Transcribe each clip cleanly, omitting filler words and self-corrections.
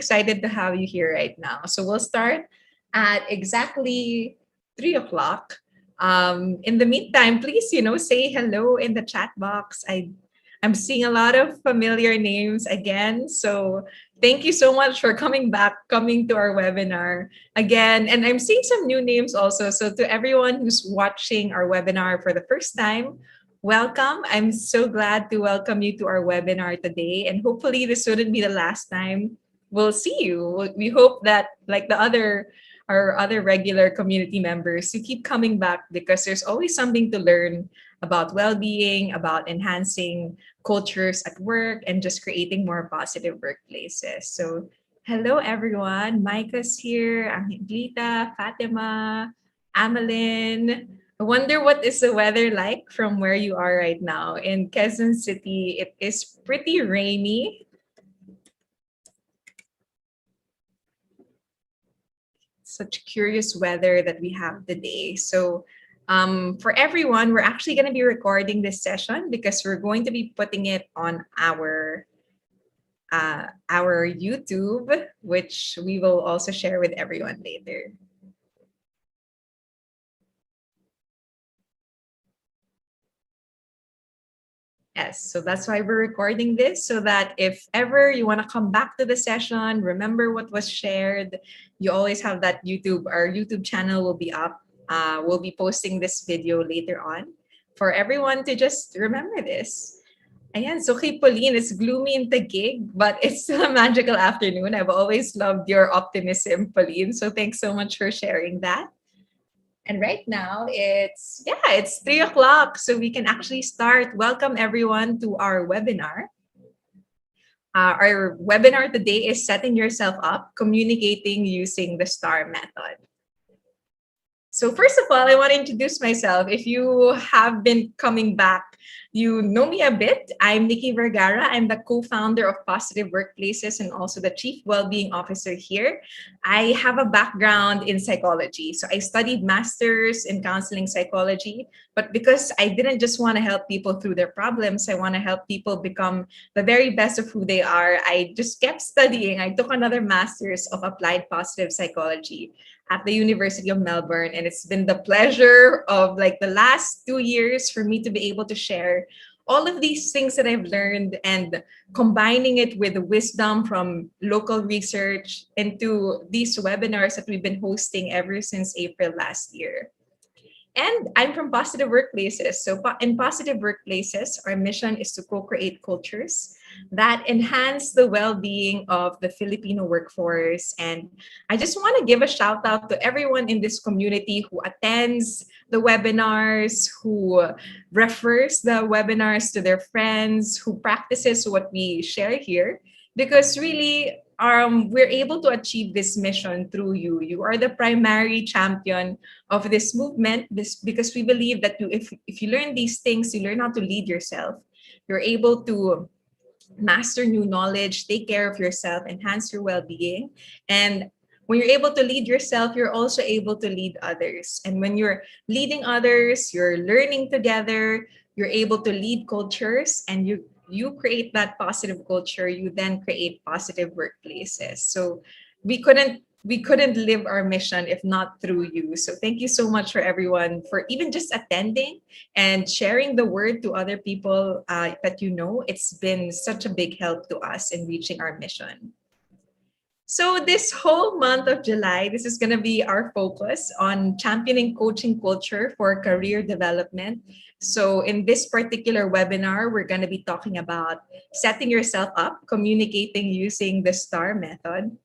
excited to have you here right now. So we'll start at exactly 3 o'clock. In the meantime, please, say hello in the chat box. I'm seeing a lot of familiar names again. So thank you so much for coming to our webinar again. And I'm seeing some new names also. So to everyone who's watching our webinar for the first time, welcome. I'm so glad to welcome you to our webinar today. And hopefully this wouldn't be the last time we'll see you. We hope that like our other regular community members, you keep coming back because there's always something to learn about well-being, about enhancing cultures at work, and just creating more positive workplaces. So hello everyone. Micah's here, Angelita, Fatima, Ameline. I wonder what is the weather like from where you are right now. In Quezon City, it is pretty rainy. Such curious weather that we have today. So for everyone, we're actually going to be recording this session because we're going to be putting it on our YouTube, which we will also share with everyone later. Yes, so that's why we're recording this, so that if ever you want to come back to the session, remember what was shared, you always have that our YouTube channel will be up. We'll be posting this video later on for everyone to just remember this. Ayan, so kay Pauline, it's gloomy in Taguig, but it's still a magical afternoon. I've always loved your optimism, Pauline. So thanks so much for sharing that. And right now it's 3 o'clock, so we can actually start. Welcome everyone to our webinar. Our webinar today is setting yourself up, communicating using the STAR method. So first of all, I want to introduce myself. If you have been coming back, you know me a bit. I'm Nikki Vergara. I'm the co-founder of Positive Workplaces and also the Chief Wellbeing Officer here. I have a background in psychology. So I studied master's in counseling psychology, but because I didn't just want to help people through their problems, I want to help people become the very best of who they are. I just kept studying. I took another master's of applied positive psychology at the University of Melbourne. And it's been the pleasure of like the last 2 years for me to be able to share all of these things that I've learned and combining it with the wisdom from local research into these webinars that we've been hosting ever since April last year. And I'm from Positive Workplaces. So in Positive Workplaces, our mission is to co-create cultures that enhance the well-being of the Filipino workforce. And I just want to give a shout out to everyone in this community who attends the webinars, who refers the webinars to their friends, who practices what we share here. Because really, we're able to achieve this mission through you. You are the primary champion of this movement, because we believe that if you learn these things, you learn how to lead yourself. You're able to master new knowledge, take care of yourself, enhance your well-being. And when you're able to lead yourself, you're also able to lead others. And when you're leading others, you're learning together, you're able to lead cultures, and you create that positive culture, you then create positive workplaces. So we couldn't live our mission if not through you. So thank you so much for everyone for even just attending and sharing the word to other people that you know. It's been such a big help to us in reaching our mission. So this whole month of July, this is going to be our focus on championing coaching culture for career development. So in this particular webinar, we're going to be talking about setting yourself up, communicating using the STAR method.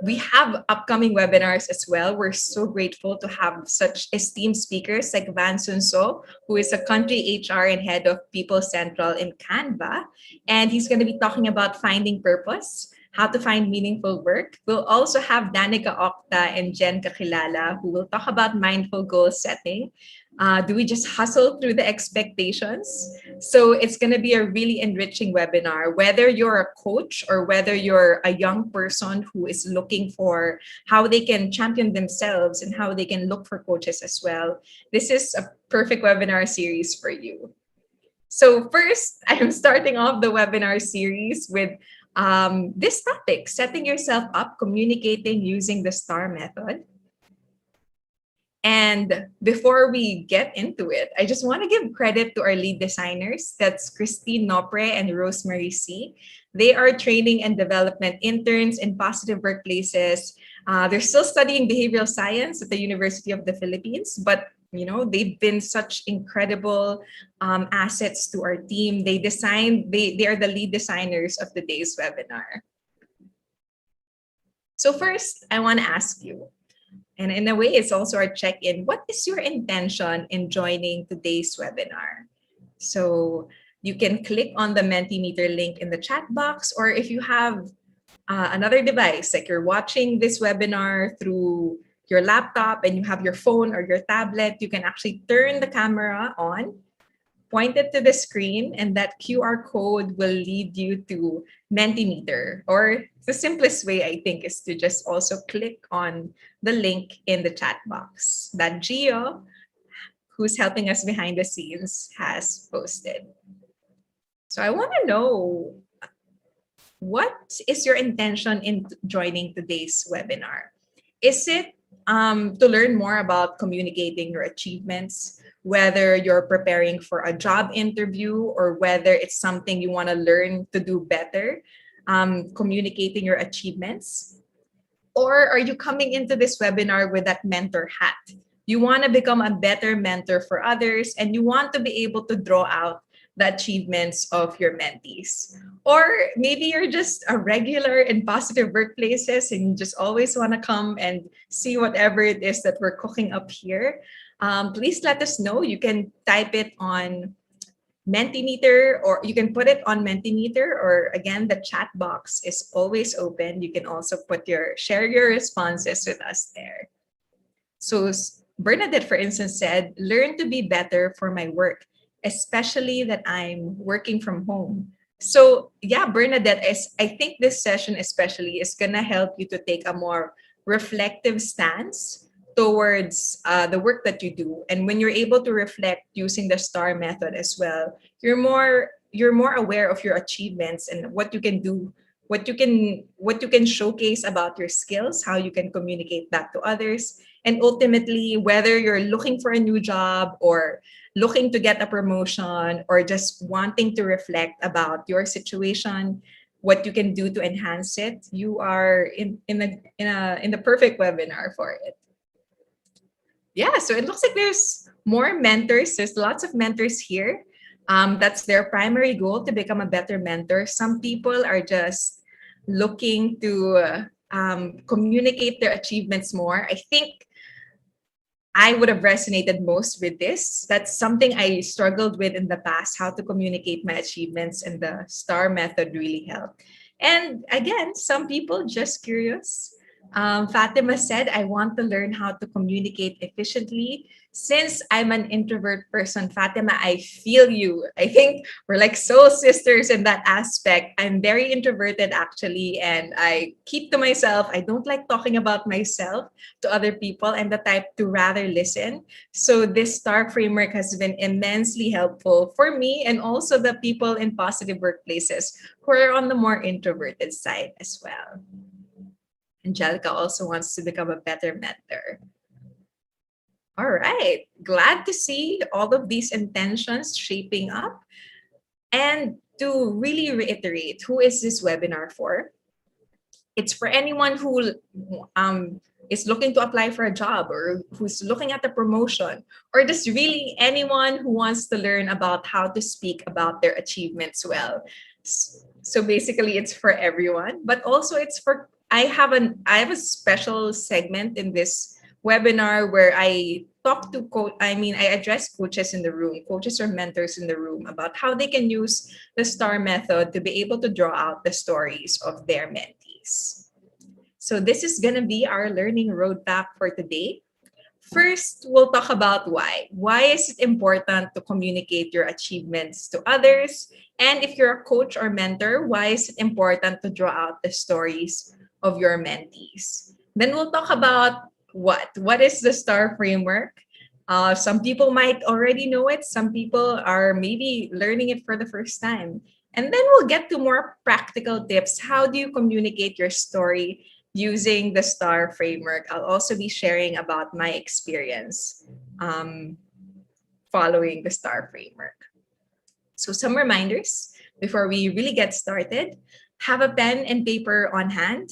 We have upcoming webinars as well. We're so grateful to have such esteemed speakers like Van Sunso, who is a country HR and head of People Central in Canva. And he's going to be talking about finding purpose, how to find meaningful work. We'll also have Danica Okta and Jen Kakilala, who will talk about mindful goal setting. Do we just hustle through the expectations? So it's going to be a really enriching webinar, whether you're a coach or whether you're a young person who is looking for how they can champion themselves and how they can look for coaches as well. This is a perfect webinar series for you. So first, I'm starting off the webinar series with this topic, setting yourself up, communicating using the STAR method. And before we get into it, I just want to give credit to our lead designers. That's Christine Nopre and Rosemary C. They are training and development interns in positive workplaces. They're still studying behavioral science at the University of the Philippines, but they've been such incredible assets to our team. They are the lead designers of today's webinar. So first, I want to ask you, and in a way, it's also our check-in. What is your intention in joining today's webinar? So you can click on the Mentimeter link in the chat box, or if you have another device, like you're watching this webinar through your laptop and you have your phone or your tablet, you can actually turn the camera on, point it to the screen, and that QR code will lead you to Mentimeter. Or the simplest way, I think, is to just also click on the link in the chat box that Gio, who's helping us behind the scenes, has posted. So I want to know, what is your intention in joining today's webinar? Is it to learn more about communicating your achievements, whether you're preparing for a job interview or whether it's something you want to learn to do better, communicating your achievements? Or are you coming into this webinar with that mentor hat? You want to become a better mentor for others and you want to be able to draw out the achievements of your mentees. Or maybe you're just a regular in positive workplaces and you just always want to come and see whatever it is that we're cooking up here. Please let us know. You can type it on Mentimeter, or you can put it on Mentimeter, or again, the chat box is always open. You can also share your responses with us there. So Bernadette, for instance, said, learn to be better for my work, especially that I'm working from home. So yeah, Bernadette, I think this session especially is gonna help you to take a more reflective stance towards the work that you do. And when you're able to reflect using the STAR method as well, you're more aware of your achievements and what you can do, what you can showcase about your skills, how you can communicate that to others. And ultimately, whether you're looking for a new job or looking to get a promotion or just wanting to reflect about your situation, what you can do to enhance it, you are in the perfect webinar for it. Yeah, so it looks like there's more mentors. There's lots of mentors here. That's their primary goal, to become a better mentor. Some people are just looking to communicate their achievements more. I think I would have resonated most with this. That's something I struggled with in the past, how to communicate my achievements, and the STAR method really helped. And again, some people just curious. Fatima said, I want to learn how to communicate efficiently. Since I'm an introvert person, Fatima, I feel you. I think we're like soul sisters in that aspect. I'm very introverted actually, and I keep to myself. I don't like talking about myself to other people. I'm the type to rather listen. So this STAR framework has been immensely helpful for me and also the people in positive workplaces who are on the more introverted side as well. Angelica also wants to become a better mentor. All right, glad to see all of these intentions shaping up. And to really reiterate, who is this webinar for? It's for anyone who is looking to apply for a job, or who's looking at a promotion, or just really anyone who wants to learn about how to speak about their achievements well. So basically, it's for everyone, but also it's for, I have a special segment in this webinar where I talk to I address coaches in the room, coaches or mentors in the room, about how they can use the STAR method to be able to draw out the stories of their mentees. So this is going to be our learning roadmap for today. First, we'll talk about why. Why is it important to communicate your achievements to others? And if you're a coach or mentor, why is it important to draw out the stories of your mentees? Then we'll talk about what is the STAR framework. Some people might already know it. Some people are maybe learning it for the first time. And then we'll get to more practical tips. How do you communicate your story using the STAR framework? I'll also be sharing about my experience following the STAR framework. So some reminders before we really get started. Have a pen and paper on hand.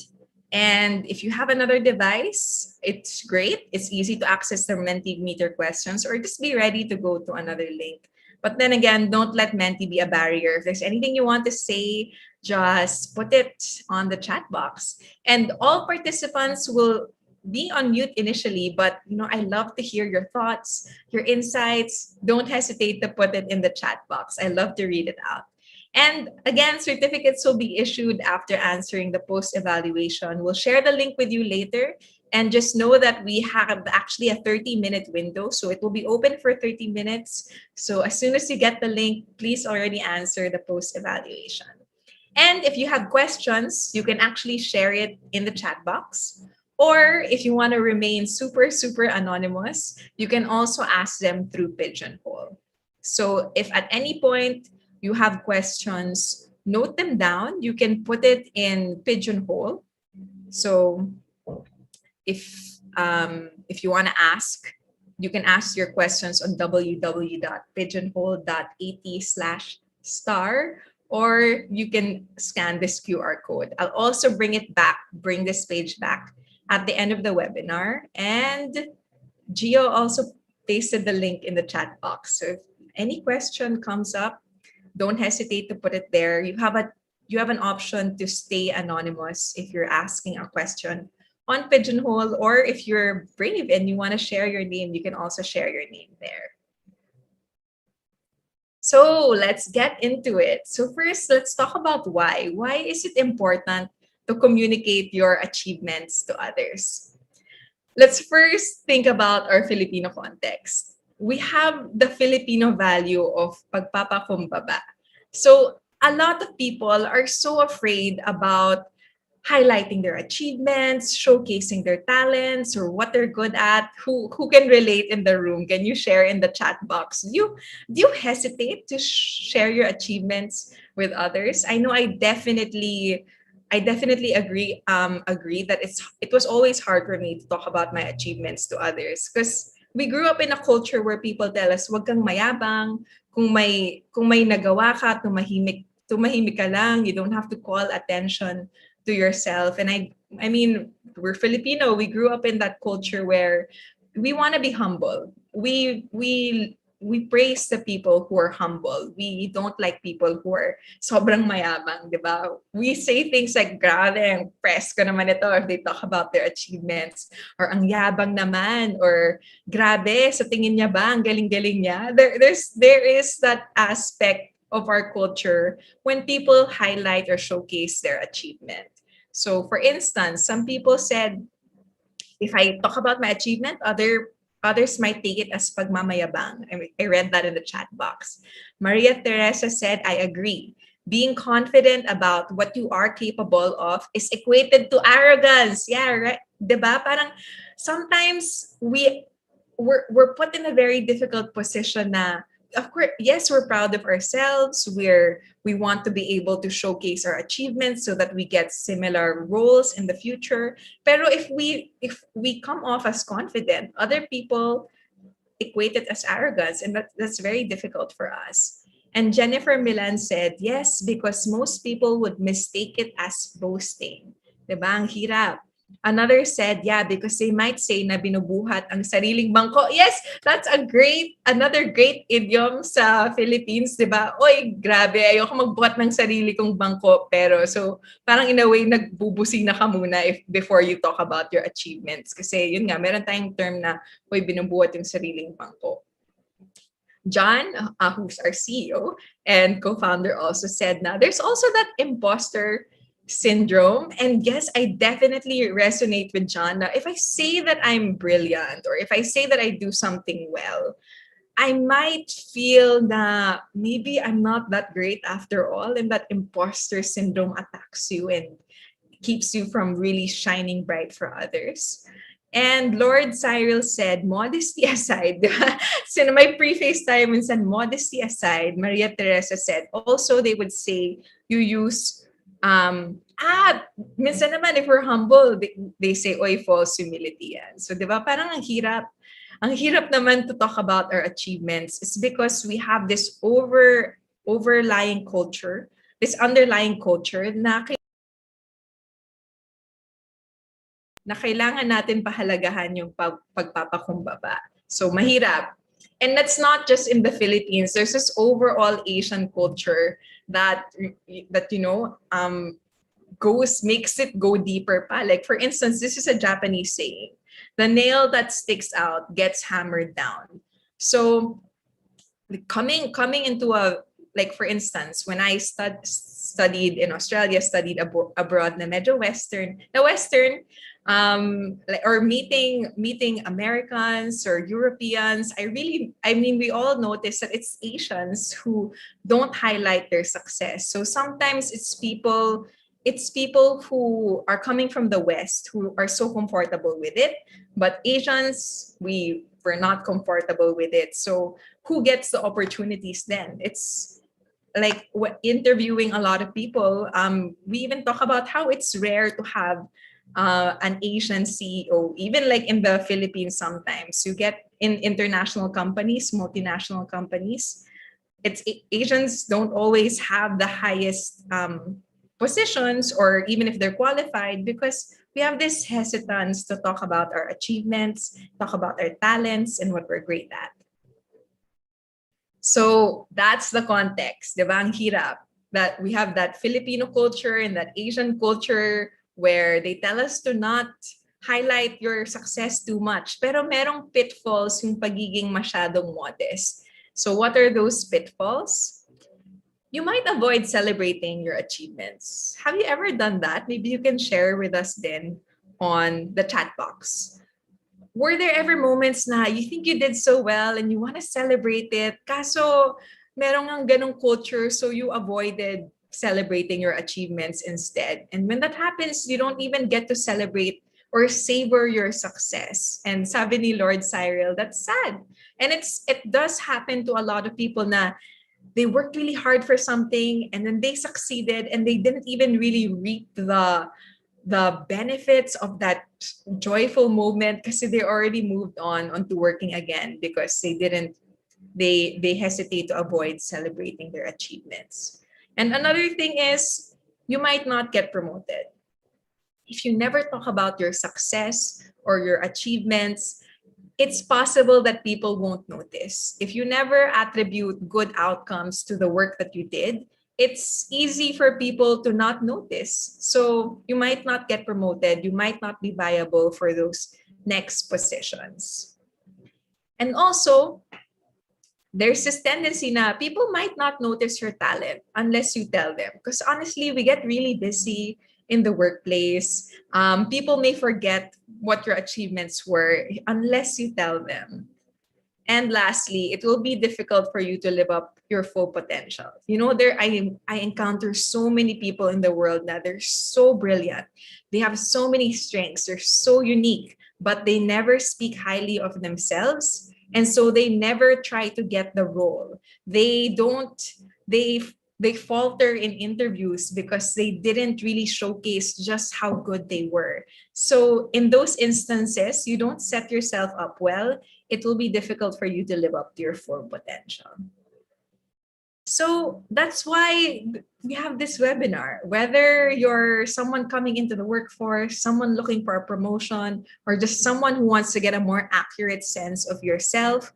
And if you have another device, it's great. It's easy to access the Mentimeter questions, or just be ready to go to another link. But then again, don't let Menti be a barrier. If there's anything you want to say, just put it on the chat box. And all participants will be on mute initially, but I love to hear your thoughts, your insights. Don't hesitate to put it in the chat box. I love to read it out. And again, certificates will be issued after answering the post evaluation. We'll share the link with you later. And just know that we have actually a 30-minute window. So it will be open for 30 minutes. So as soon as you get the link, please already answer the post evaluation. And if you have questions, you can actually share it in the chat box. Or if you want to remain super, super anonymous, you can also ask them through Pigeonhole. So if at any point you have questions, note them down. You can put it in Pigeonhole. So if you want to ask, you can ask your questions on www.pigeonhole.at/star, or you can scan this QR code. I'll also bring this page back at the end of the webinar. And Gio also pasted the link in the chat box. So if any question comes up, don't hesitate to put it there. You have an option to stay anonymous if you're asking a question on Pigeonhole, or if you're brave and you want to share your name, you can also share your name there. So let's get into it. So first, let's talk about why. Why is it important to communicate your achievements to others? Let's first think about our Filipino context. We have the Filipino value of pagpapakumbaba. So a lot of people are so afraid about highlighting their achievements, showcasing their talents or what they're good at. Who can relate in the room? Can you share in the chat box? Do you hesitate to share your achievements with others? I know I definitely agree that it was always hard for me to talk about my achievements to others, because we grew up in a culture where people tell us, wag kang mayabang, kung may nagawa ka, tumahimik ka lang, you don't have to call attention to yourself. And I mean, we're Filipino. We grew up in that culture where we want to be humble. We praise the people who are humble. We don't like people who are sobrang mayabang, di ba? We say things like, grabe, ang press ko naman ito, if they talk about their achievements. Or ang yabang naman. Or grabe, sa tingin niya ba, ang galing-galing niya? There is that aspect of our culture when people highlight or showcase their achievement. So for instance, some people said, if I talk about my achievement, others might take it as pagmamayabang. I read that in the chat box. Maria Teresa said, I agree. Being confident about what you are capable of is equated to arrogance. Yeah, right. Diba? Parang sometimes we're put in a very difficult position na, of course, yes, we're proud of ourselves. We want to be able to showcase our achievements so that we get similar roles in the future. Pero if we come off as confident, other people equate it as arrogance, and that's very difficult for us. And Jennifer Milan said, yes, because most people would mistake it as boasting. Diba? Ang hirap. Another said, yeah, because they might say na binubuhat ang sariling bangko. Yes, that's another great idiom sa Philippines, di ba? Oy, grabe, ayoko magbuhat ng sarili kong bangko. Pero, so, parang in a way, nagbubusina ka muna before you talk about your achievements. Kasi, yun nga, meron tayong term na, oy, binubuhat yung sariling bangko. John, who's our CEO and co-founder, also said na there's also that imposter syndrome. And yes, I definitely resonate with John. Now, if I say that I'm brilliant, or if I say that I do something well, I might feel that maybe I'm not that great after all, and that imposter syndrome attacks you and keeps you from really shining bright for others. And Lord Cyril said, modesty aside, so may preface tayo minsan, modesty aside, Maria Teresa said, also they would say, you use, minsan naman if we're humble, they say, oy, false humility yan. So di ba, parang ang hirap naman to talk about our achievements. It's because we have this overlying culture, this underlying culture na kailangan natin pahalagahan yung pagpapakumbaba. So mahirap. And that's not just in the Philippines. There's this overall Asian culture that makes it go deeper pa. Like for instance, this is a Japanese saying: the nail that sticks out gets hammered down. So coming into like for instance, when I studied in Australia, studied abroad na medyo Western, or meeting Americans or Europeans, we all notice that it's Asians who don't highlight their success. So sometimes it's people who are coming from the West who are so comfortable with it, but Asians, we're not comfortable with it. So who gets the opportunities then? It's like interviewing a lot of people. We even talk about how it's rare to have an Asian CEO, even like in the Philippines. Sometimes you get in international companies, multinational companies, Asians don't always have the highest positions, or even if they're qualified, because we have this hesitance to talk about our achievements, talk about our talents, and what we're great at. So that's the context, di ba? Ang hirap that we have that Filipino culture and that Asian culture where they tell us to not highlight your success too much. Pero merong pitfalls yung pagiging masyadong modest. So what are those pitfalls? You might avoid celebrating your achievements. Have you ever done that? Maybe you can share with us then on the chat box. Were there ever moments na you think you did so well and you want to celebrate it, kaso merong ang ganong culture, so you avoided celebrating your achievements instead? And when that happens, you don't even get to celebrate or savor your success. And sabi ni Lord Cyril, that's sad. And it does happen to a lot of people na they worked really hard for something and then they succeeded and they didn't even really reap the benefits of that joyful moment because they already moved onto working again because they hesitate to avoid celebrating their achievements. And another thing is, you might not get promoted. If you never talk about your success or your achievements, it's possible that people won't notice. If you never attribute good outcomes to the work that you did, it's easy for people to not notice. So you might not get promoted. You might not be viable for those next positions. And also, there's this tendency na people might not notice your talent unless you tell them. Because honestly, we get really busy in the workplace. People may forget what your achievements were unless you tell them. And lastly, it will be difficult for you to live up your full potential. You know, I encounter so many people in the world that they're so brilliant. They have so many strengths. They're so unique, but they never speak highly of themselves. And so they never try to get the role. They falter in interviews because they didn't really showcase just how good they were. So in those instances, you don't set yourself up well. It will be difficult for you to live up to your full potential. So that's why we have this webinar. Whether you're someone coming into the workforce, someone looking for a promotion, or just someone who wants to get a more accurate sense of yourself,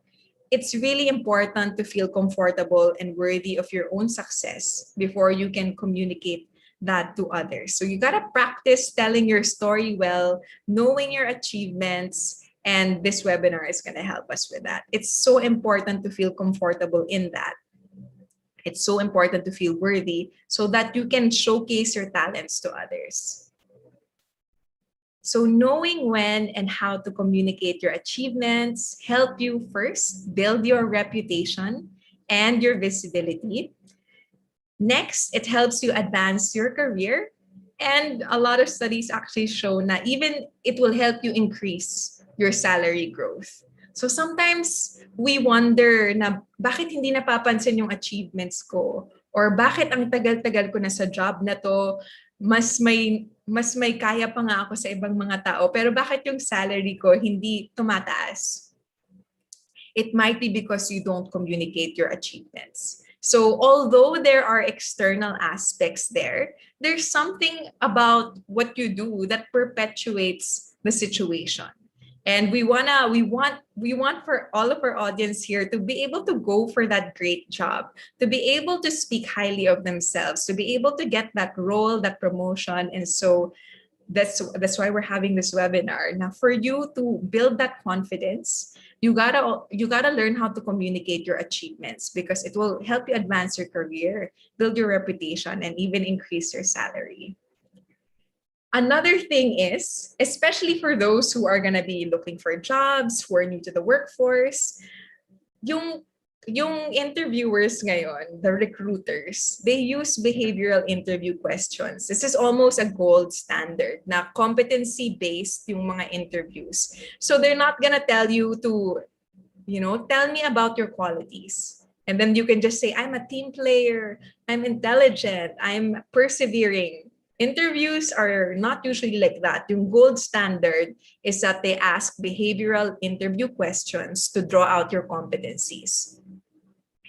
it's really important to feel comfortable and worthy of your own success before you can communicate that to others. So you gotta practice telling your story well, knowing your achievements, and this webinar is gonna help us with that. It's so important to feel comfortable in that. It's so important to feel worthy so that you can showcase your talents to others. So knowing when and how to communicate your achievements help you first build your reputation and your visibility. Next, it helps you advance your career. And a lot of studies actually show that even it will help you increase your salary growth. So sometimes we wonder na bakit hindi napapansin yung achievements ko, or bakit ang tagal-tagal ko na sa job na to, mas may kaya pa nga ako sa ibang mga tao, pero bakit yung salary ko hindi tumataas? It might be because you don't communicate your achievements. So although there are external aspects there, there's something about what you do that perpetuates the situation. And we want for all of our audience here to be able to go for that great job, to be able to speak highly of themselves, to be able to get that role, that promotion. And so that's why we're having this webinar. Now, for you to build that confidence, you gotta learn how to communicate your achievements, because it will help you advance your career, build your reputation, and even increase your salary. Another thing is, especially for those who are going to be looking for jobs, who are new to the workforce, yung interviewers ngayon, the recruiters, they use behavioral interview questions. This is almost a gold standard na competency-based yung mga interviews. So they're not gonna tell you to, tell me about your qualities. And then you can just say, I'm a team player, I'm intelligent, I'm persevering. Interviews are not usually like that. Yung gold standard is that they ask behavioral interview questions to draw out your competencies.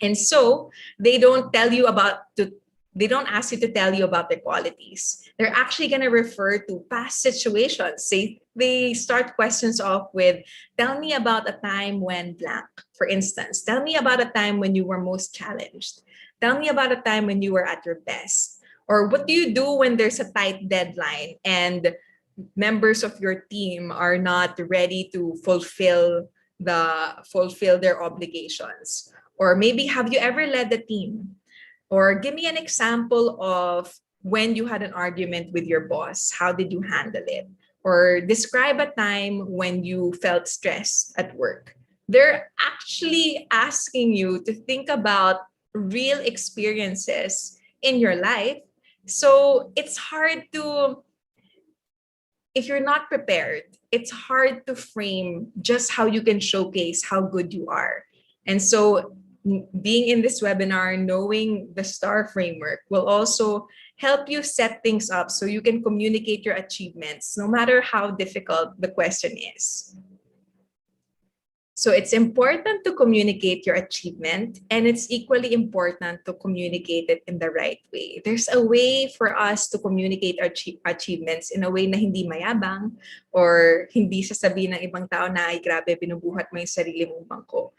And so they don't ask you to tell you about their qualities. They're actually going to refer to past situations. They start questions off with, tell me about a time when blank. For instance, tell me about a time when you were most challenged. Tell me about a time when you were at your best. Or what do you do when there's a tight deadline and members of your team are not ready to fulfill their obligations? Or maybe, have you ever led a team? Or give me an example of when you had an argument with your boss. How did you handle it? Or describe a time when you felt stressed at work. They're actually asking you to think about real experiences in your life. So it's hard to, if you're not prepared, it's hard to frame just how you can showcase how good you are. And so being in this webinar, knowing the STAR framework will also help you set things up so you can communicate your achievements, no matter how difficult the question is. So it's important to communicate your achievement, and it's equally important to communicate it in the right way. There's a way for us to communicate our achievements in a way na hindi mayabang, or hindi sasabihin ng ibang tao na, ay grabe, binubuhat mo yung sarili mong bangko.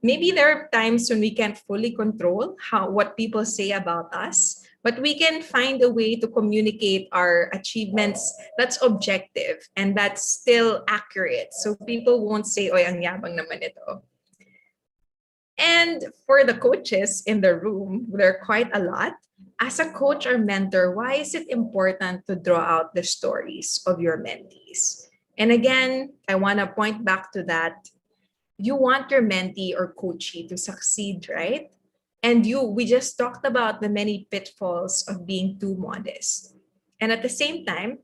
Maybe there are times when we can't fully control what people say about us, but we can find a way to communicate our achievements that's objective and that's still accurate. So people won't say, oy, ang yabang naman ito. And for the coaches in the room, there are quite a lot. As a coach or mentor, why is it important to draw out the stories of your mentees? And again, I want to point back to that. You want your mentee or coachee to succeed, right? And we just talked about the many pitfalls of being too modest. And at the same time,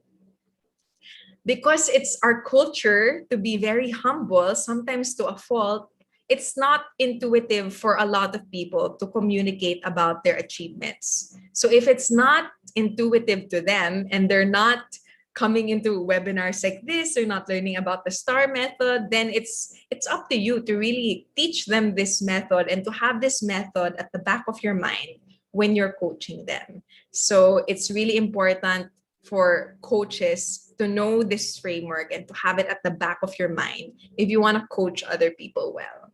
because it's our culture to be very humble, sometimes to a fault, it's not intuitive for a lot of people to communicate about their achievements. So if it's not intuitive to them and they're not coming into webinars like this, or not learning about the STAR method, then it's up to you to really teach them this method and to have this method at the back of your mind when you're coaching them. So it's really important for coaches to know this framework and to have it at the back of your mind if you want to coach other people well.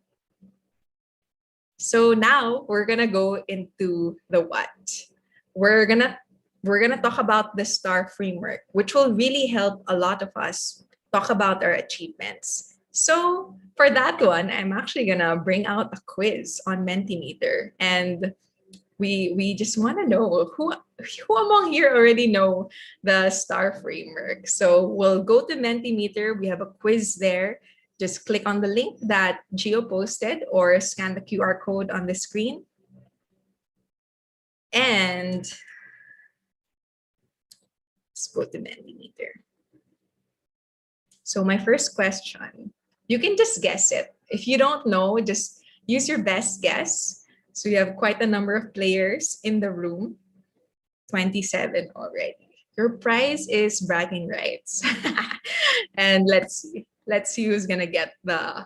So now we're gonna go into the what. We're gonna talk about the STAR framework, which will really help a lot of us talk about our achievements. So for that one, I'm actually gonna bring out a quiz on Mentimeter, and we just want to know who among here already know the STAR framework. So we'll go to Mentimeter. We have a quiz there. Just click on the link that Gio posted or scan the QR code on the screen. And let's go to Mentimeter. So my first question, you can just guess it. If you don't know, just use your best guess. So you have quite a number of players in the room, 27 already. Your prize is bragging rights. And let's see who's gonna get the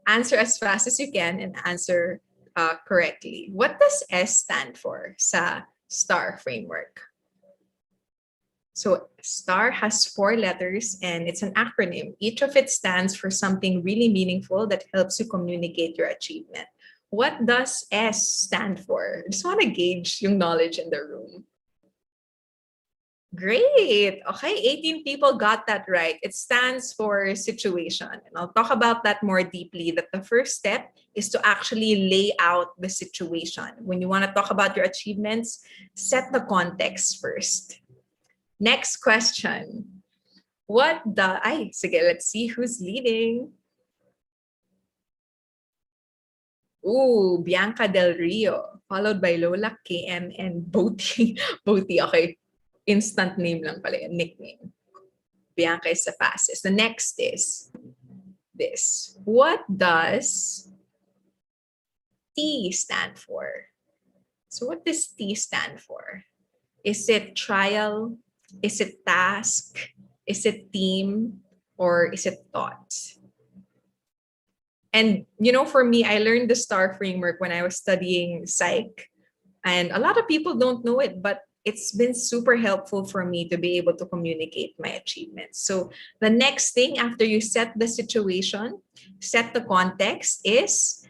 answer as fast as you can and answer correctly. What does S stand for sa STAR framework? So STAR has 4 letters and it's an acronym. Each of it stands for something really meaningful that helps you communicate your achievement. What does S stand for? I just want to gauge yung knowledge in the room. Great. Okay, 18 people got that right. It stands for situation. And I'll talk about that more deeply, that the first step is to actually lay out the situation. When you want to talk about your achievements, set the context first. Next question. Sige, let's see who's leading. Ooh, Bianca Del Rio, followed by Lola, KM, and Boti. Boti, okay. Instant name lang pala yun, nickname. Bianca is the fastest. The next is this. What does T stand for? So what does T stand for? Is it trial? Is it task? Is it team? Or is it thought? And for me, I learned the STAR framework when I was studying psych. And a lot of people don't know it, but it's been super helpful for me to be able to communicate my achievements. So the next thing after you set the situation, set the context, is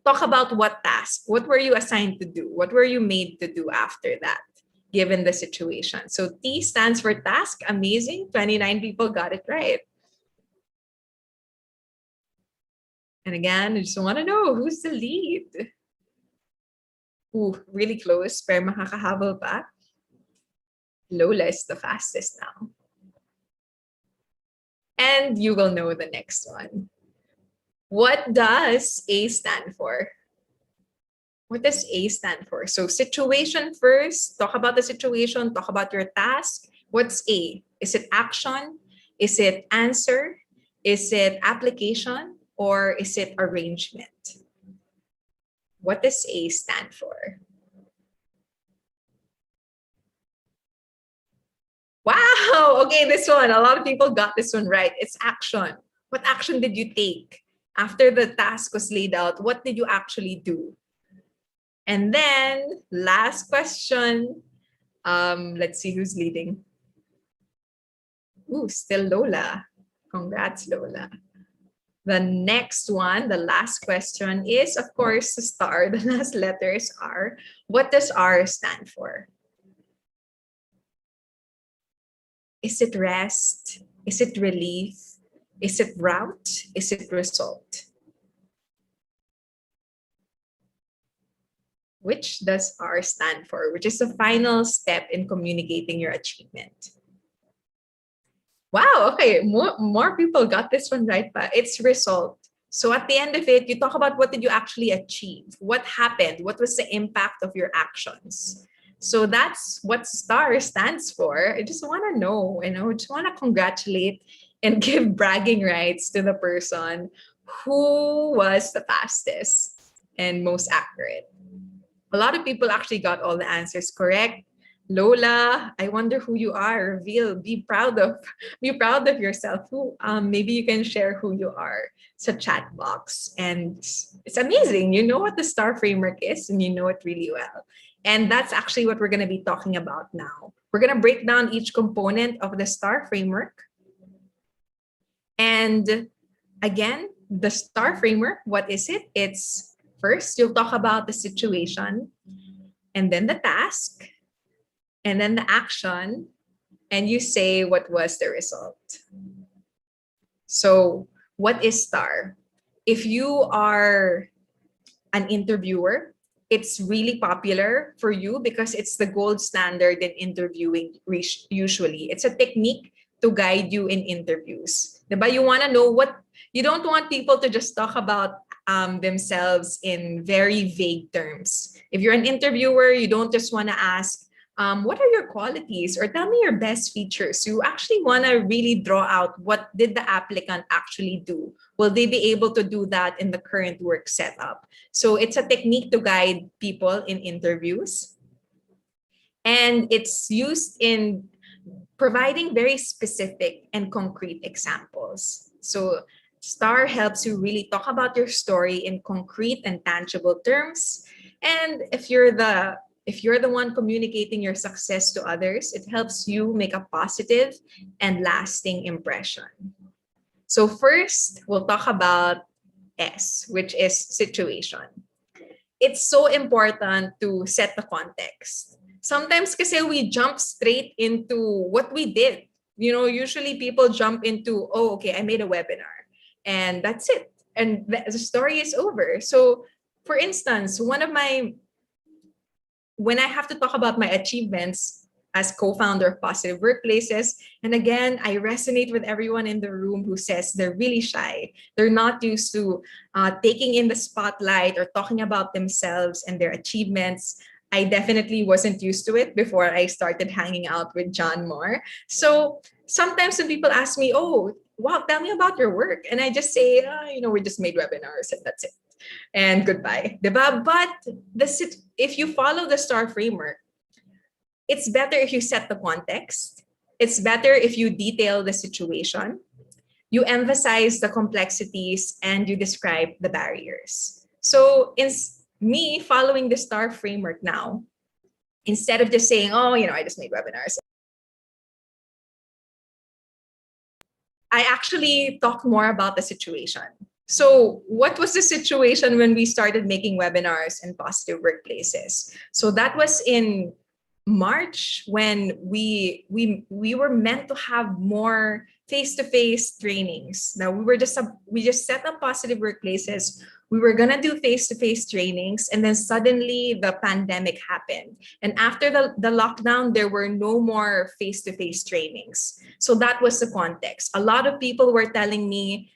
talk about what task. What were you assigned to do? What were you made to do after that, given the situation? So T stands for task. Amazing. 29 people got it right. And again, I just want to know who's the lead. Ooh, really close. Pero makakahabol pa. Lola is the fastest now. And you will know the next one. What does A stand for? What does A stand for? So situation first, talk about the situation, talk about your task. What's A? Is it action? Is it answer? Is it application? Or is it arrangement? What does A stand for? Wow, okay, this one. A lot of people got this one right. It's action. What action did you take? After the task was laid out, what did you actually do? And then, last question. Let's see who's leading. Ooh, still Lola. Congrats, Lola. The next one, the last question is, of course, the STAR. The last letters are. What does R stand for? Is it rest? Is it relief? Is it route? Is it result? Which does R stand for? Which is the final step in communicating your achievement? Wow, okay, more people got this one right, but it's result. So at the end of it, you talk about what did you actually achieve? What happened? What was the impact of your actions? So that's what STAR stands for. I just want to know, I just want to congratulate and give bragging rights to the person who was the fastest and most accurate. A lot of people actually got all the answers correct. Lola, I wonder who you are. Reveal. Be proud of yourself. Maybe you can share who you are. It's a chat box, and it's amazing. You know what the STAR framework is, and you know it really well. And that's actually what we're going to be talking about now. We're going to break down each component of the STAR framework. And again, the STAR framework, what is it? It's first, you'll talk about the situation, and then the task, and then the action, and you say what was the result. So what is STAR? If you are an interviewer, it's really popular for you because it's the gold standard in interviewing usually. It's a technique to guide you in interviews. Diba? You want to know you don't want people to just talk about themselves in very vague terms. If you're an interviewer, you don't just want to ask, What are your qualities? Or tell me your best features. You actually want to really draw out what did the applicant actually do. Will they be able to do that in the current work setup? So it's a technique to guide people in interviews. And it's used in providing very specific and concrete examples. So STAR helps you really talk about your story in concrete and tangible terms. And if you're the one communicating your success to others, it helps you make a positive and lasting impression. So first, we'll talk about S, which is situation. It's so important to set the context. Sometimes kasi we jump straight into what we did. Usually people jump into, oh, okay, I made a webinar and that's it. And the story is over. So for instance, when I have to talk about my achievements as co-founder of Positive Workplaces, and again, I resonate with everyone in the room who says they're really shy. They're not used to taking in the spotlight or talking about themselves and their achievements. I definitely wasn't used to it before I started hanging out with John Moore. So sometimes when people ask me, oh, wow, tell me about your work. And I just say, we just made webinars and that's it. And goodbye. Diba? But if you follow the STAR framework, it's better if you set the context. It's better if you detail the situation. You emphasize the complexities and you describe the barriers. So in me following the STAR framework now, instead of just saying, oh, I just made webinars, I actually talk more about the situation. So what was the situation when we started making webinars in Positive Workplaces? So that was in March when we were meant to have more face-to-face trainings. Now we just set up Positive Workplaces. We were gonna do face-to-face trainings, and then suddenly the pandemic happened. And after the lockdown, there were no more face-to-face trainings. So that was the context. A lot of people were telling me,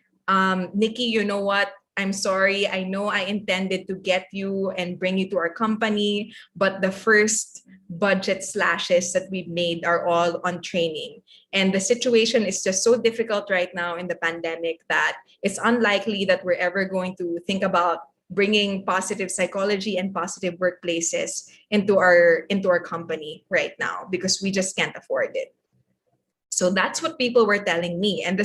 Nikki, you know what? I'm sorry. I know I intended to get you and bring you to our company, but the first budget slashes that we've made are all on training. And the situation is just so difficult right now in the pandemic that it's unlikely that we're ever going to think about bringing positive psychology and positive workplaces into our company right now because we just can't afford it. So that's what people were telling me. And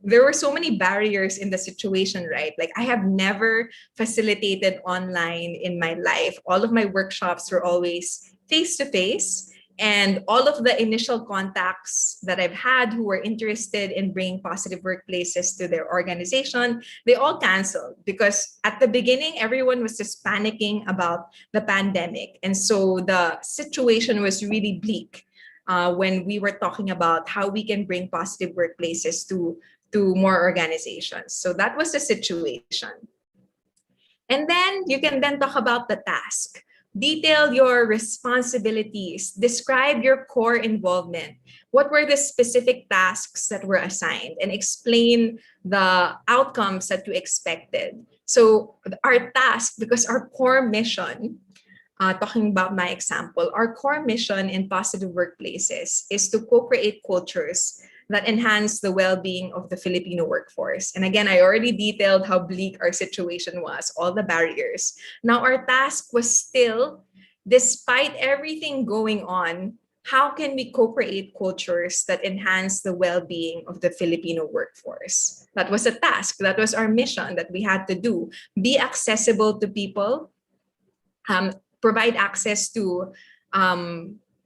there were so many barriers in the situation, right? Like I have never facilitated online in my life. All of my workshops were always face-to-face. And all of the initial contacts that I've had who were interested in bringing positive workplaces to their organization, they all canceled because at the beginning, everyone was just panicking about the pandemic. And so the situation was really bleak when we were talking about how we can bring positive workplaces to more organizations. So that was the situation. And then you can then talk about the task. Detail your responsibilities. Describe your core involvement. What were the specific tasks that were assigned? And explain the outcomes that you expected. So our task, because our core mission, talking about my example, our core mission in Positive Workplaces is to co-create cultures that enhance the well-being of the Filipino workforce. And again, I already detailed how bleak our situation was, all the barriers. Now, our task was still, despite everything going on, how can we co-create cultures that enhance the well-being of the Filipino workforce? That was a task. That was our mission that we had to do. Be accessible to people, provide access to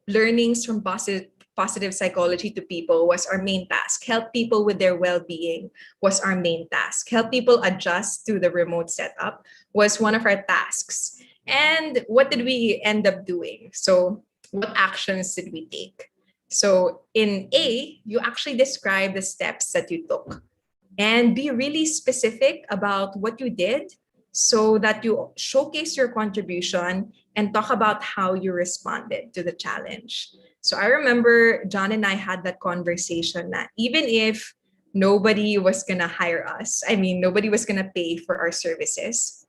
learnings from positive psychology to people was our main task. Help people with their well-being was our main task. Help people adjust to the remote setup was one of our tasks. And what did we end up doing? So what actions did we take? So in A, you actually describe the steps that you took and be really specific about what you did so that you showcase your contribution and talk about how you responded to the challenge. So I remember John and I had that conversation that even if nobody was going to hire us, nobody was going to pay for our services,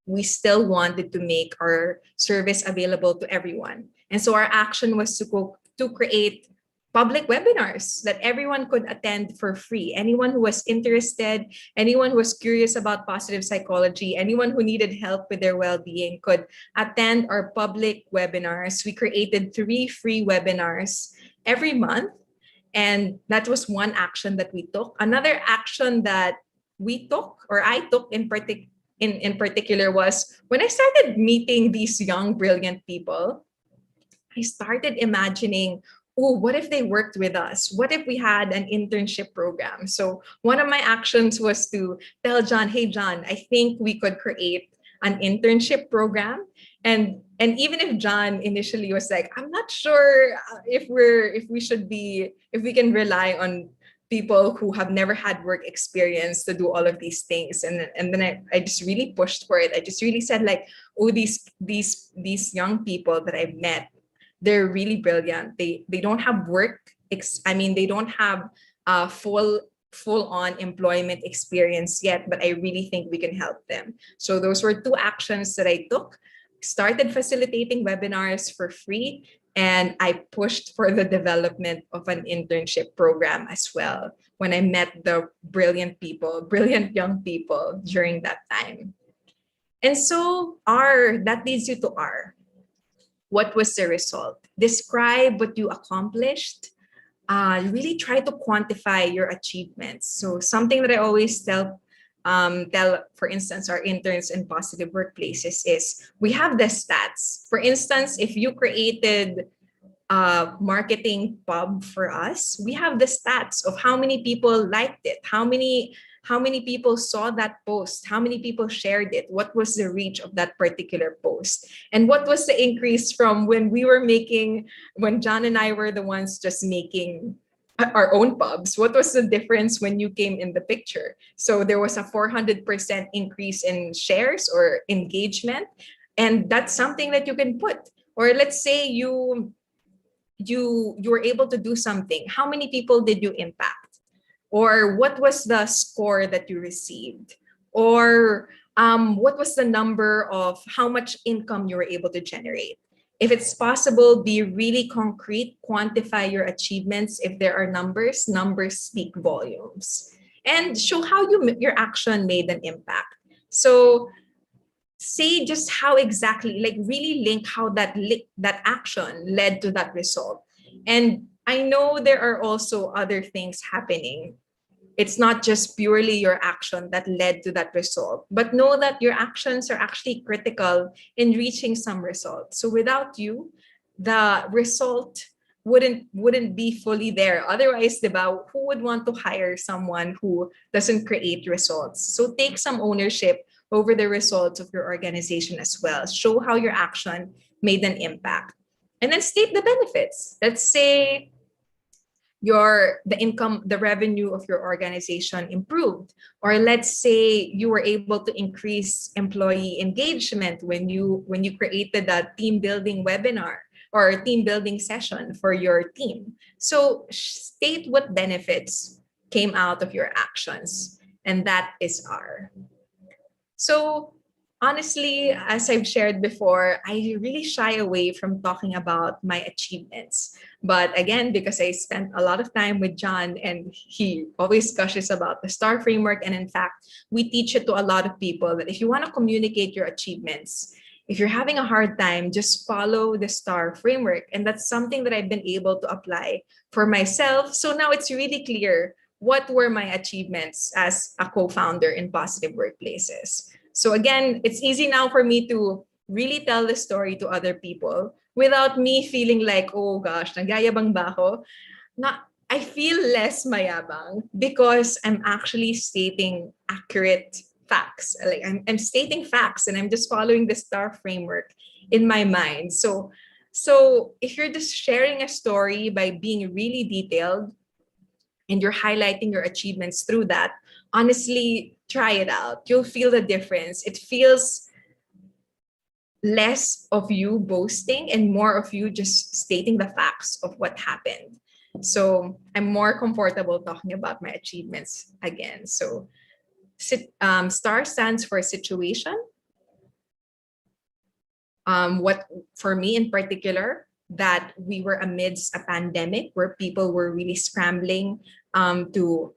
we still wanted to make our service available to everyone. And so our action was to create public webinars that everyone could attend for free. Anyone who was interested, anyone who was curious about positive psychology, anyone who needed help with their well-being could attend our public webinars. We created 3 free webinars every month. And that was one action that we took. Another action that we took, or I took in particular, was when I started meeting these young, brilliant people, I started imagining, oh, what if they worked with us? What if we had an internship program? So one of my actions was to tell John, hey, John, I think we could create an internship program. And even if John initially was like, I'm not sure if we can rely on people who have never had work experience to do all of these things. And then I just really pushed for it. I just really said like, oh, these young people that I've met, they're really brilliant. They don't have they don't have full on employment experience yet, but I really think we can help them. So those were 2 actions that I took. Started facilitating webinars for free, and I pushed for the development of an internship program as well when I met the brilliant young people during that time. And so that leads you to R. What was the result? Describe what you accomplished. Really try to quantify your achievements. So something that I always tell, for instance, our interns in positive workplaces is we have the stats. For instance, if you created a marketing pub for us, we have the stats of how many people liked it, how many people saw that post, how many people shared it, what was the reach of that particular post, and what was the increase from when John and I were the ones just making our own pubs. What was the difference when you came in the picture? So there was a 400% increase in shares or engagement, and that's something that you can put. Or let's say you were able to do something. How many people did you impact? Or what was the score that you received? Or what was the number of how much income you were able to generate? If it's possible, be really concrete, quantify your achievements. If there are numbers speak volumes. And show how your action made an impact. So say just how exactly, like really link how that action led to that result. And I know there are also other things happening. It's not just purely your action that led to that result, but know that your actions are actually critical in reaching some results. So without you, the result wouldn't be fully there. Otherwise, diba, who would want to hire someone who doesn't create results? So take some ownership over the results of your organization as well. Show how your action made an impact. And then state the benefits. Let's say the revenue of your organization improved, or let's say you were able to increase employee engagement when you created a team building webinar or a team building session for your team. So state what benefits came out of your actions, and that is R. So honestly, as I've shared before, I really shy away from talking about my achievements. But again, because I spent a lot of time with John and he always gushes about the STAR framework. And in fact, we teach it to a lot of people that if you want to communicate your achievements, if you're having a hard time, just follow the STAR framework. And that's something that I've been able to apply for myself. So now it's really clear what were my achievements as a co-founder in positive workplaces. So again, it's easy now for me to really tell the story to other people without me feeling like, oh gosh, nagyayabang ba ako? I feel less mayabang because I'm actually stating accurate facts. Like I'm stating facts and I'm just following the STAR framework in my mind. So if you're just sharing a story by being really detailed and you're highlighting your achievements through that, honestly, try it out. You'll feel the difference. It feels less of you boasting and more of you just stating the facts of what happened. So I'm more comfortable talking about my achievements again. So STAR stands for situation. What for me in particular, that we were amidst a pandemic where people were really scrambling to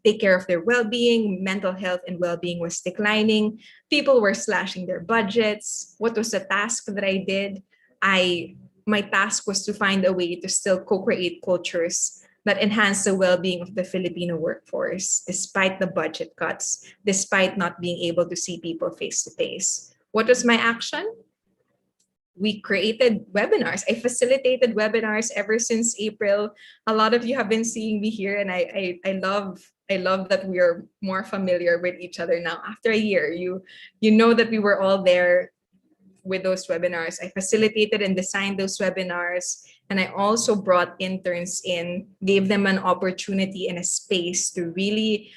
take care of their well-being. Mental health and well-being was declining. People were slashing their budgets. What was the task that I did? My task was to find a way to still co-create cultures that enhance the well-being of the Filipino workforce, despite the budget cuts, despite not being able to see people face to face. What was my action? We created webinars. I facilitated webinars ever since April. A lot of you have been seeing me here, and I love that we are more familiar with each other now after a year. You know that we were all there with those webinars. I facilitated and designed those webinars, and I also brought interns in, gave them an opportunity and a space to really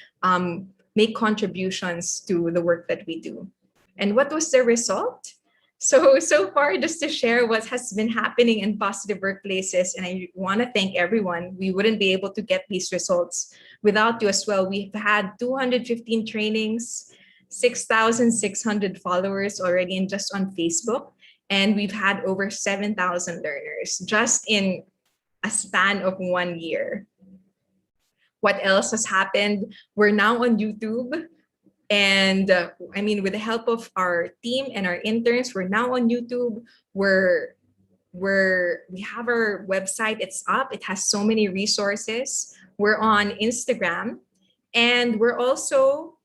make contributions to the work that we do. And what was the result? So far, just to share what has been happening in positive workplaces, and I want to thank everyone. We wouldn't be able to get these results without you as well. We've had 215 trainings, 6,600 followers already in just on Facebook, and we've had over 7,000 learners just in a span of 1 year. What else has happened? We're now on YouTube. And with the help of our team and our interns, we're now on YouTube. We have our website. It's up. It has so many resources. We're on Instagram, and we also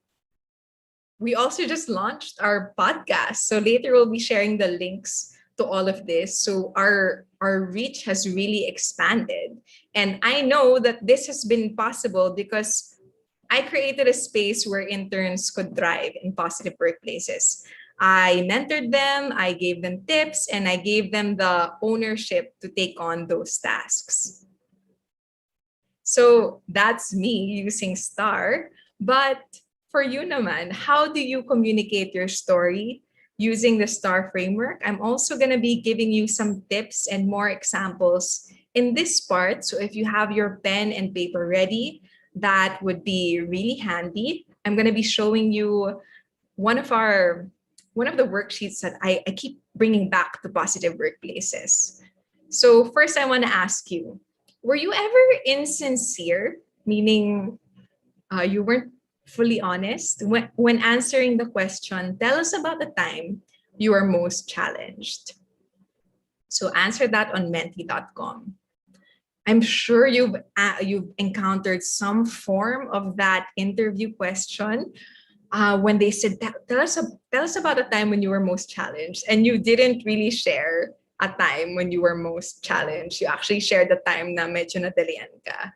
just launched our podcast. So later we'll be sharing the links to all of this. So our reach has really expanded, and I know that this has been possible because I created a space where interns could thrive in positive workplaces. I mentored them, I gave them tips, and I gave them the ownership to take on those tasks. So that's me using S.T.A.R. But for you naman, how do you communicate your story using the S.T.A.R framework? I'm also going to be giving you some tips and more examples in this part. So if you have your pen and paper ready, that would be really handy. I'm going to be showing you one of the worksheets that I keep bringing back to positive workplaces. So first, I want to ask you, were you ever insincere, meaning you weren't fully honest when answering the question, tell us about the time you were most challenged? So answer that on menti.com. I'm sure you've encountered some form of that interview question when they said, tell us about a time when you were most challenged," and you didn't really share a time when you were most challenged. You actually shared the time na medyo nadalian ka.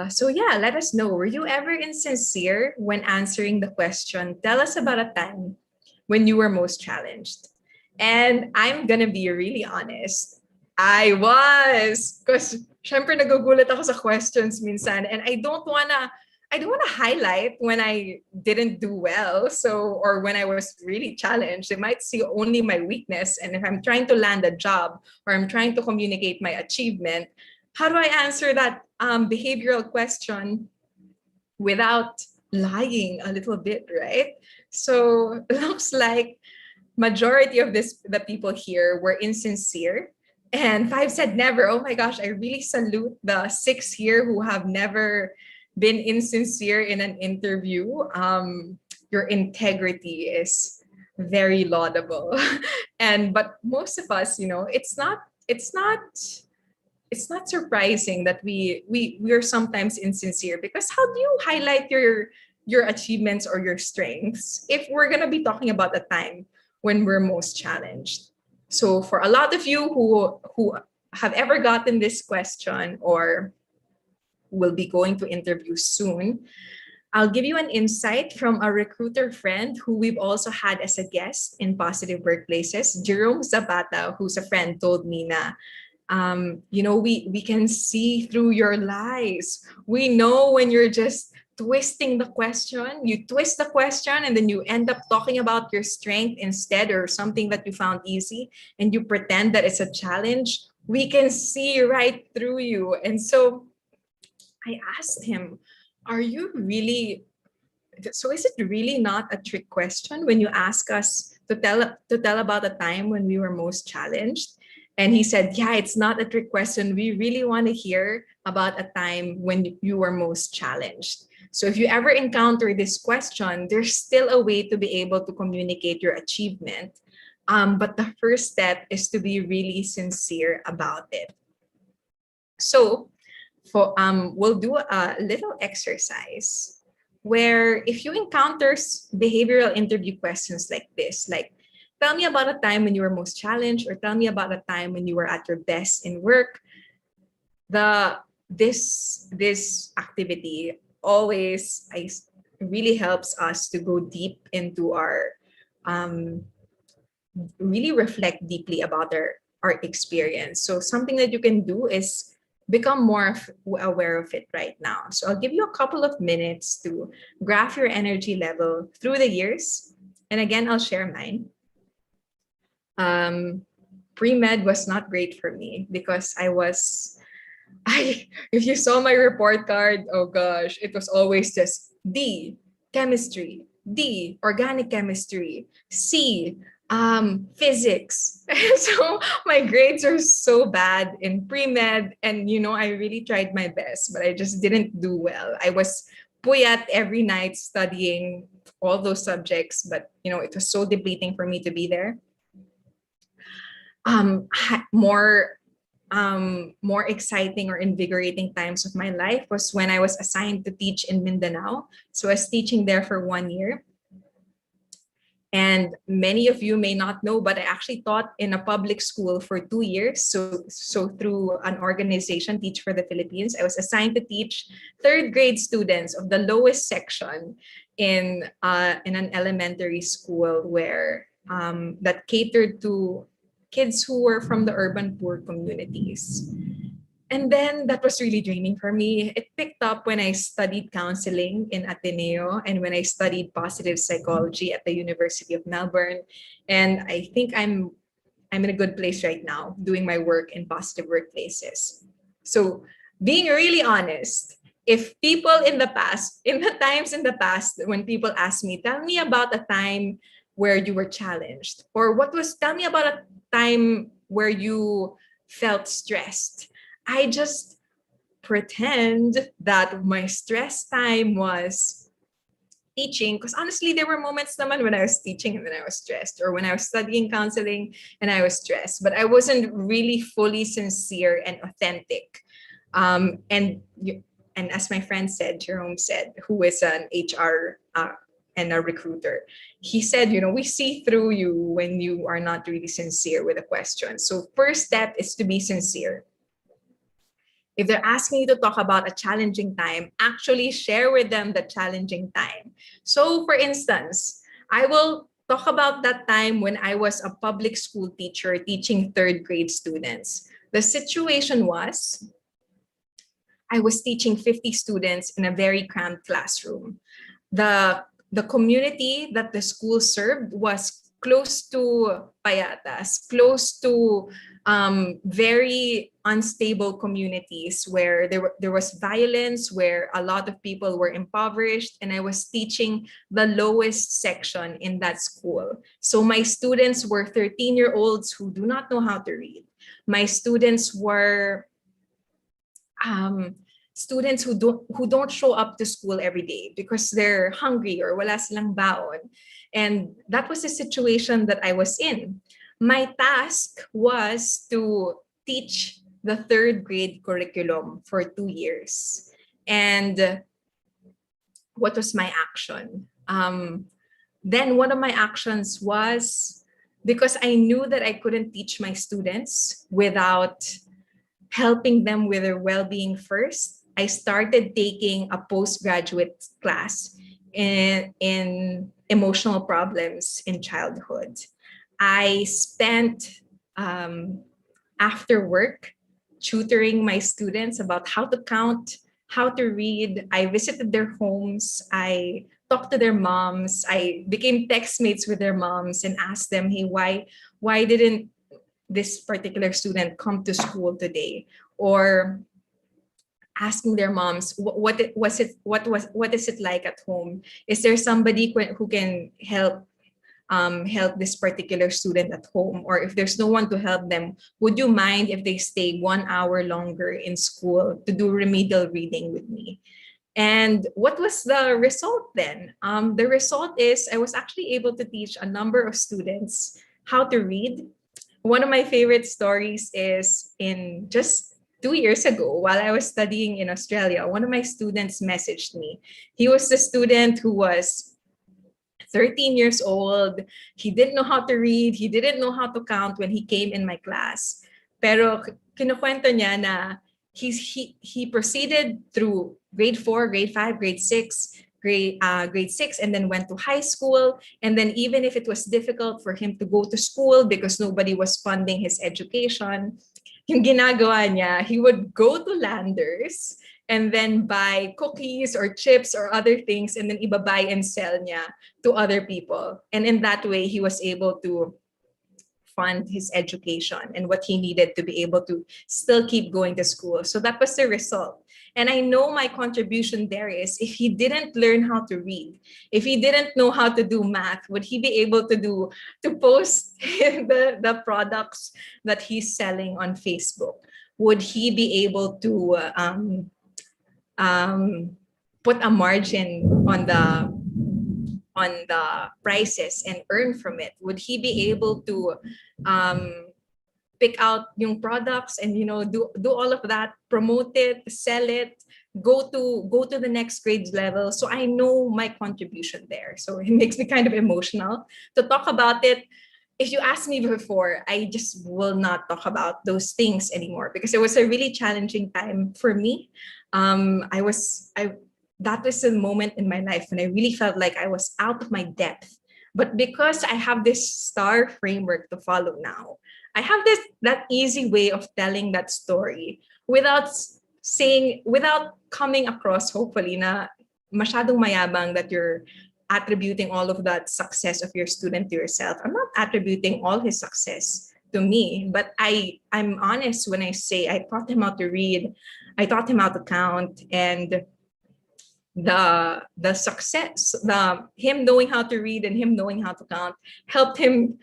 So yeah, let us know. Were you ever insincere when answering the question, tell us about a time when you were most challenged? And I'm gonna be really honest. I was. Because syempre nagugulat ako sa questions minsan, and I don't wanna highlight when I didn't do well. So, or when I was really challenged. They might see only my weakness. And if I'm trying to land a job or I'm trying to communicate my achievement, how do I answer that behavioral question without lying a little bit, right? So it looks like majority of the people here were insincere. And 5 said never. Oh my gosh, I really salute the 6 here who have never been insincere in an interview. Your integrity is very laudable. But most of us, it's not surprising that we're sometimes insincere, because how do you highlight your achievements or your strengths if we're going to be talking about a time when we're most challenged? So for a lot of you who have ever gotten this question or will be going to interview soon, I'll give you an insight from a recruiter friend who we've also had as a guest in Positive Workplaces. Jerome Zapata, who's a friend, told me na, we can see through your lies. We know when you're just twisting the question. You twist the question and then you end up talking about your strength instead, or something that you found easy, and you pretend that it's a challenge. We can see right through you. And so I asked him, are you really, so is it really not a trick question when you ask us to tell about a time when we were most challenged? And he said, yeah, it's not a trick question. We really want to hear about a time when you were most challenged. So if you ever encounter this question, there's still a way to be able to communicate your achievement. But the first step is to be really sincere about it. So we'll do a little exercise where if you encounter behavioral interview questions like this, like tell me about a time when you were most challenged, or tell me about a time when you were at your best in work, this activity always really helps us to go deep into our really reflect deeply about our experience. So something that you can do is become more aware of it right now. So I'll give you a couple of minutes to graph your energy level through the years. And again, I'll share mine. Pre-med was not great for me because if you saw my report card, oh gosh, it was always just D, chemistry, D, organic chemistry, C, physics. So my grades are so bad in pre-med, and I really tried my best, but I just didn't do well. I was puyat every night studying all those subjects, but it was so depleting for me to be there. More exciting or invigorating times of my life was when I was assigned to teach in Mindanao. So I was teaching there for 1 year. And many of you may not know, but I actually taught in a public school for 2 years. So through an organization, Teach for the Philippines, I was assigned to teach third grade students of the lowest section in an elementary school where that catered to kids who were from the urban poor communities. And then that was really draining for me. It picked up when I studied counseling in Ateneo and when I studied positive psychology at the University of Melbourne. And I think I'm in a good place right now doing my work in positive workplaces. So being really honest, if people in the times in the past, when people ask me, tell me about a time where you were challenged, or tell me about a time where you felt stressed, I just pretend that my stress time was teaching, because honestly, there were moments naman when I was teaching and then I was stressed, or when I was studying counseling and I was stressed, but I wasn't really fully sincere and authentic. And as my friend said, Jerome said, who is an HR and a recruiter, he said, we see through you when you are not really sincere with a question. So first step is to be sincere. If they're asking you to talk about a challenging time, actually share with them the challenging time. So for instance, I will talk about that time when I was a public school teacher teaching third grade students. The situation was, I was teaching 50 students in a very cramped classroom. The community that the school served was close to payatas, close to very unstable communities where there was violence, where a lot of people were impoverished, and I was teaching the lowest section in that school. So my students were 13-year-olds who do not know how to read. My students were students who don't show up to school every day because they're hungry or wala silang baon. And that was the situation that I was in. My task was to teach the third grade curriculum for 2 years. And what was my action? Then one of my actions was, because I knew that I couldn't teach my students without helping them with their well-being first, I started taking a postgraduate class in emotional problems in childhood. I spent after work tutoring my students about how to count, how to read. I visited their homes. I talked to their moms. I became text mates with their moms and asked them, hey, why didn't this particular student come to school today? Or asking their moms, what is it like at home? Is there somebody who can help help this particular student at home, or if there's no one to help them, would you mind if they stay 1 hour longer in school to do remedial reading with me? And what was the result then? The result is I was actually able to teach a number of students how to read. One of my favorite stories is in just 2 years ago, while I was studying in Australia, one of my students messaged me. He was the student who was 13 years old. He didn't know how to read. He didn't know how to count when he came in my class. Pero kinukwento niya na he proceeded through grade 4, grade 5, grade 6, grade 6, and then went to high school. And then even if it was difficult for him to go to school because nobody was funding his education, yung ginagawa niya, he would go to Landers and then buy cookies or chips or other things, and then iba-buy and sell niya to other people. And in that way, he was able to fund his education and what he needed to be able to still keep going to school. So that was the result. And I know my contribution there is, if he didn't learn how to read, if he didn't know how to do math, would he be able to post the products that he's selling on Facebook? Would he be able to put a margin on the prices and earn from it? Would he be able to pick out yung products and do all of that, promote it, sell it, go to the next grade level? So I know my contribution there. So it makes me kind of emotional to talk about it. If you asked me before, I just will not talk about those things anymore because it was a really challenging time for me. That was a moment in my life when I really felt like I was out of my depth. But because I have this STAR framework to follow now, I have that easy way of telling that story without coming across, hopefully, na masyadong mayabang, that you're attributing all of that success of your student to yourself. I'm not attributing all his success to me, but I'm honest when I say I taught him how to read, I taught him how to count, and the success, him knowing how to read and him knowing how to count helped him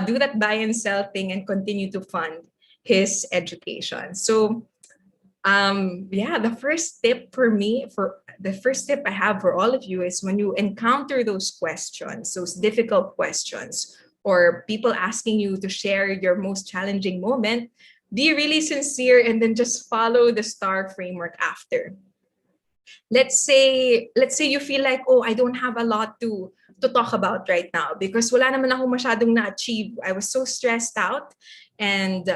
do that buy and sell thing and continue to fund his education. So the first tip I have for all of you is, when you encounter those questions, those difficult questions, or people asking you to share your most challenging moment, be really sincere and then just follow the STAR framework after. Let's say you feel like, oh, I don't have a lot to talk about right now because wala naman ako masyadong na-achieve. I was so stressed out, and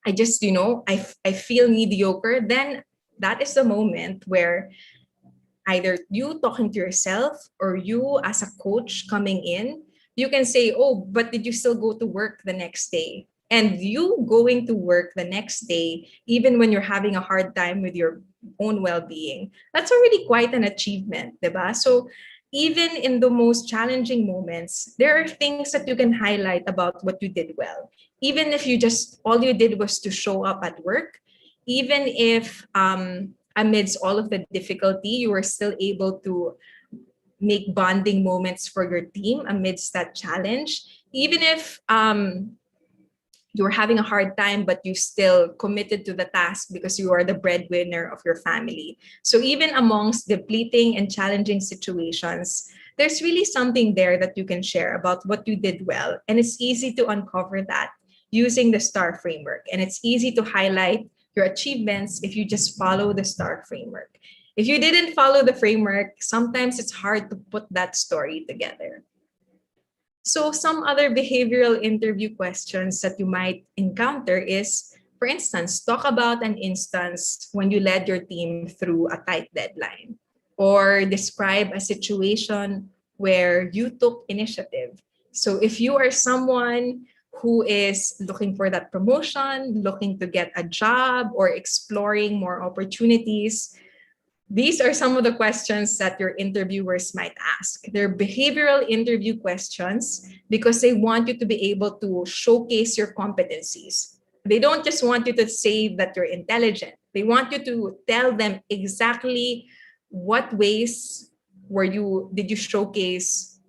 I just, I feel mediocre. Then that is the moment where either you talking to yourself or you as a coach coming in, you can say, oh, but did you still go to work the next day? And you going to work the next day, even when you're having a hard time with your own well-being, that's already quite an achievement, diba? So even in the most challenging moments, there are things that you can highlight about what you did well. Even if all you did was to show up at work, even if amidst all of the difficulty, you were still able to make bonding moments for your team amidst that challenge, even if you were having a hard time, but you still committed to the task because you are the breadwinner of your family. So even amongst depleting and challenging situations, there's really something there that you can share about what you did well. And it's easy to uncover that using the STAR framework. And it's easy to highlight your achievements if you just follow the STAR framework. If you didn't follow the framework, sometimes it's hard to put that story together. So some other behavioral interview questions that you might encounter is, for instance, talk about an instance when you led your team through a tight deadline, or describe a situation where you took initiative. So if you are someone who is looking for that promotion, looking to get a job, or exploring more opportunities, these are some of the questions that your interviewers might ask. They're behavioral interview questions because they want you to be able to showcase your competencies. They don't just want you to say that you're intelligent. They want you to tell them exactly what ways did you showcase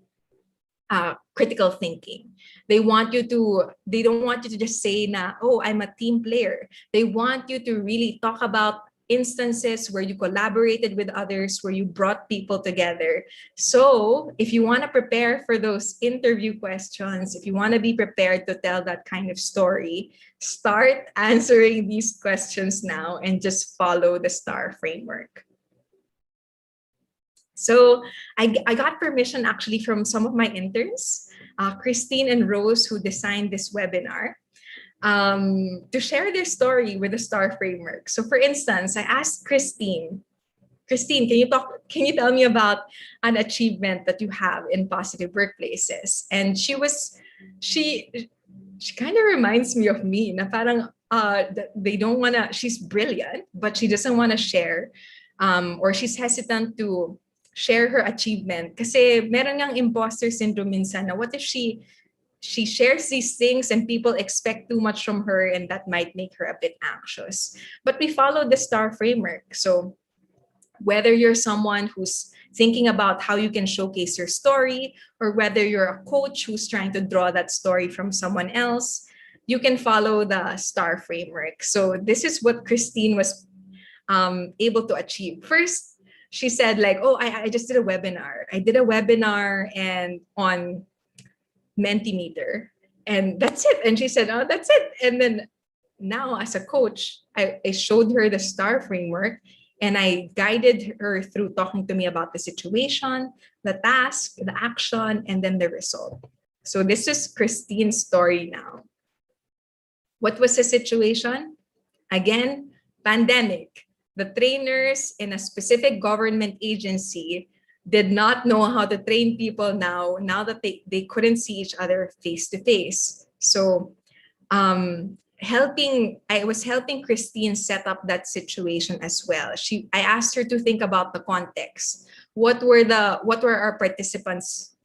critical thinking. They don't want you to just say na, oh, I'm a team player. They want you to really talk about instances where you collaborated with others, where you brought people together. So if you want to prepare for those interview questions, if you want to be prepared to tell that kind of story, start answering these questions now and just follow the STAR framework. So I got permission actually from some of my interns, Christine and Rose, who designed this webinar, to share their story with the STAR framework. So for instance, I asked Christine, can you tell me about an achievement that you have in positive workplaces? And she kind of reminds me of me, na parang they don't wanna, she's brilliant, but she doesn't wanna share, or she's hesitant to share her achievement. Kasi meron ngang imposter syndrome minsan na what if she shares these things and people expect too much from her and that might make her a bit anxious. But we follow the STAR framework. So whether you're someone who's thinking about how you can showcase your story, or whether you're a coach who's trying to draw that story from someone else, you can follow the STAR framework. So this is what Christine was able to achieve. First, she said like, oh, I just did a webinar. I did a webinar and on Mentimeter, and that's it. And she said, oh, that's it. And then now as a coach, I showed her the STAR framework and I guided her through talking to me about the situation, the task, the action, and then the result. So this is Christine's story now. What was the situation? Again, pandemic. The trainers in a specific government agency did not know how to train people now that they couldn't see each other face to face. So I was helping Christine set up that situation as well. I asked her to think about the context. What were our participants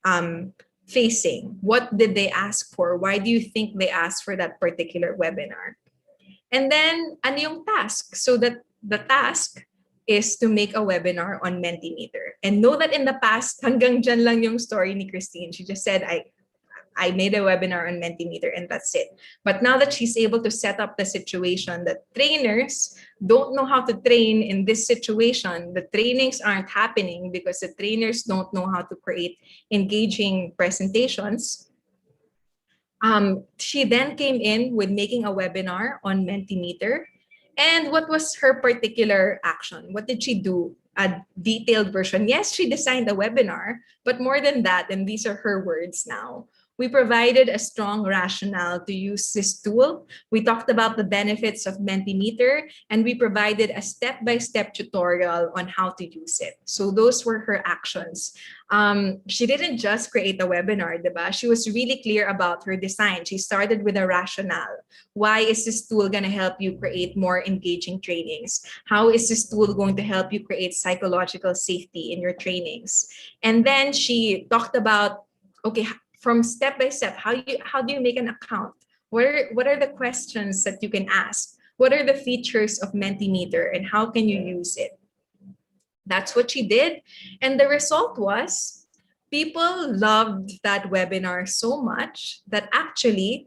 facing? What did they ask for? Why do you think they asked for that particular webinar? And then ano yung task? So that the task is to make a webinar on Mentimeter. And know that in the past, hanggang dyan lang yung story ni Christine. She just said, I made a webinar on Mentimeter and that's it. But now that she's able to set up the situation that trainers don't know how to train in this situation, the trainings aren't happening because the trainers don't know how to create engaging presentations. She then came in with making a webinar on Mentimeter. And what was her particular action? What did she do? A detailed version. Yes, she designed a webinar, but more than that, and these are her words now, we provided a strong rationale to use this tool. We talked about the benefits of Mentimeter, and we provided a step-by-step tutorial on how to use it. So those were her actions. She didn't just create a webinar, diba? She was really clear about her design. She started with a rationale. Why is this tool going to help you create more engaging trainings? How is this tool going to help you create psychological safety in your trainings? And then she talked about, okay, from step by step, how do you make an account? What are the questions that you can ask? What are the features of Mentimeter and how can you use it? That's what she did. And the result was people loved that webinar so much that actually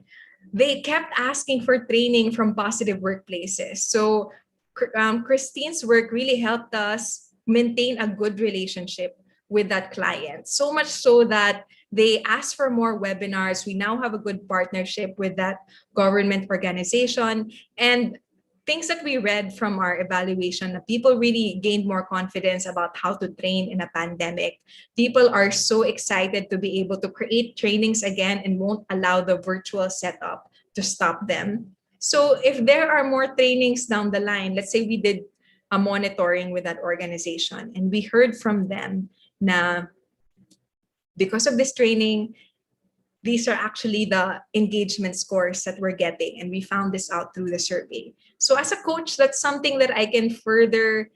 they kept asking for training from positive workplaces. So Christine's work really helped us maintain a good relationship with that client. So much so that they asked for more webinars. We now have a good partnership with that government organization. And things that we read from our evaluation, people really gained more confidence about how to train in a pandemic. People are so excited to be able to create trainings again and won't allow the virtual setup to stop them. So if there are more trainings down the line, let's say we did a monitoring with that organization and we heard from them na because of this training, these are actually the engagement scores that we're getting. And we found this out through the survey. So as a coach, that's something that I can further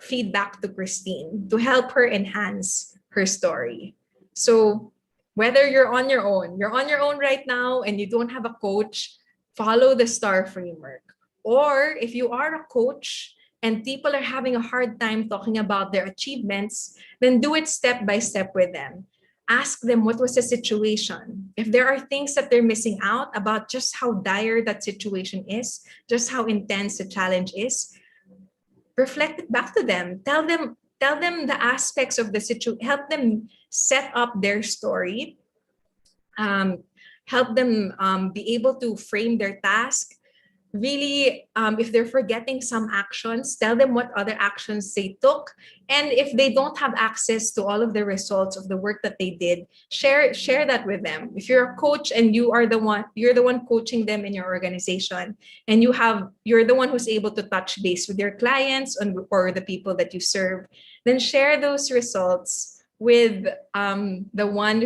feed back to Christine to help her enhance her story. So whether you're on your own right now and you don't have a coach, follow the STAR framework. Or if you are a coach and people are having a hard time talking about their achievements, then do it step by step with them. Ask them what was the situation. If there are things that they're missing out about just how dire that situation is, just how intense the challenge is, reflect it back to them. Tell them the aspects of the situation, help them set up their story, um, help them be able to frame their task. Really, if they're forgetting some actions, tell them what other actions they took. And if they don't have access to all of the results of the work that they did, share that with them. If you're a coach and you're the one coaching them in your organization, and you're the one who's able to touch base with your clients or the people that you serve, then share those results with the one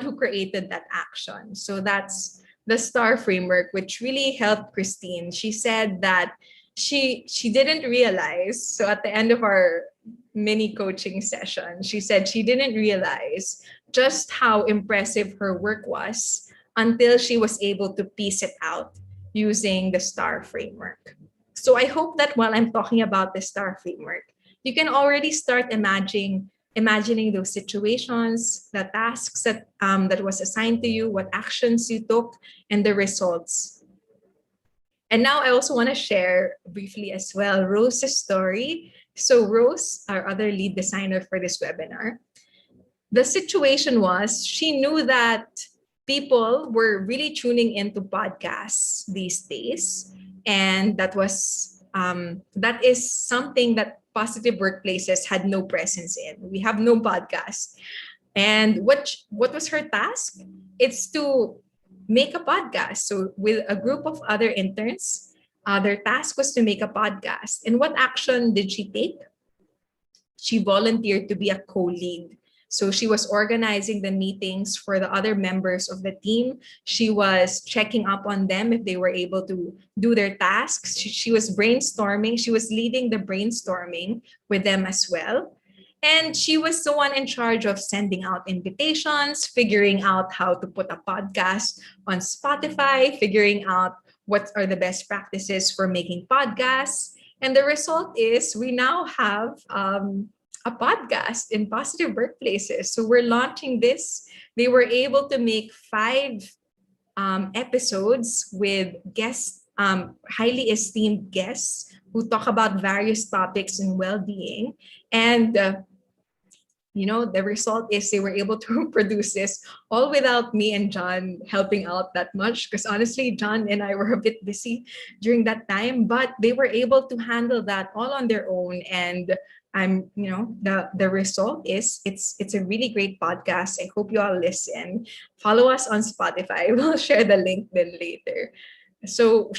who created that action. So that's the STAR framework, which really helped Christine. She said that she didn't realize. So at the end of our mini coaching session, she said she didn't realize just how impressive her work was until she was able to piece it out using the STAR framework. So I hope that while I'm talking about the STAR framework, you can already start imagining those situations, the tasks that was assigned to you, what actions you took, and the results. And now I also want to share briefly as well Rose's story. So Rose, our other lead designer for this webinar, the situation was she knew that people were really tuning into podcasts these days, and that is something that positive workplaces had no presence in. We have no podcast. And what was her task? It's to make a podcast. So with a group of other interns, their task was to make a podcast. And what action did she take? She volunteered to be a co-lead. So she was organizing the meetings for the other members of the team. She was checking up on them if they were able to do their tasks. She was brainstorming. She was leading the brainstorming with them as well. And she was the one in charge of sending out invitations, figuring out how to put a podcast on Spotify, figuring out what are the best practices for making podcasts. And the result is we now have a podcast in positive workplaces. So we're launching this. They were able to make 5 episodes with guests, highly esteemed guests who talk about various topics in well-being. And the result is they were able to produce this all without me and John helping out that much, because honestly, John and I were a bit busy during that time, but they were able to handle that all on their own. And the result is it's a really great podcast. I hope you all listen. Follow us on Spotify. We'll share the link then later. So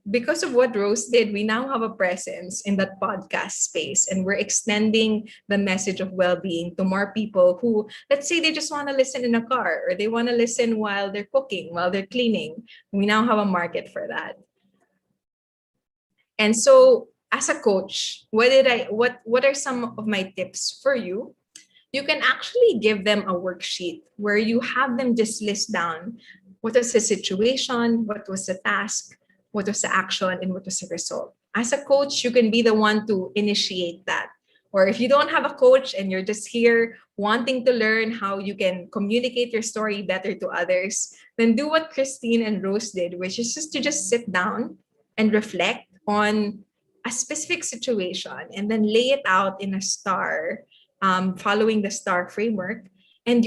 because of what Rose did, we now have a presence in that podcast space, and we're extending the message of well-being to more people who, let's say, they just want to listen in a car, or they want to listen while they're cooking, while they're cleaning. We now have a market for that. And so, as a coach, what are some of my tips for you? You can actually give them a worksheet where you have them just list down what was the situation, what was the task, what was the action, and what was the result. As a coach, you can be the one to initiate that. Or if you don't have a coach and you're just here wanting to learn how you can communicate your story better to others, then do what Christine and Rose did, which is just sit down and reflect on a specific situation and then lay it out in a STAR, following the STAR framework. And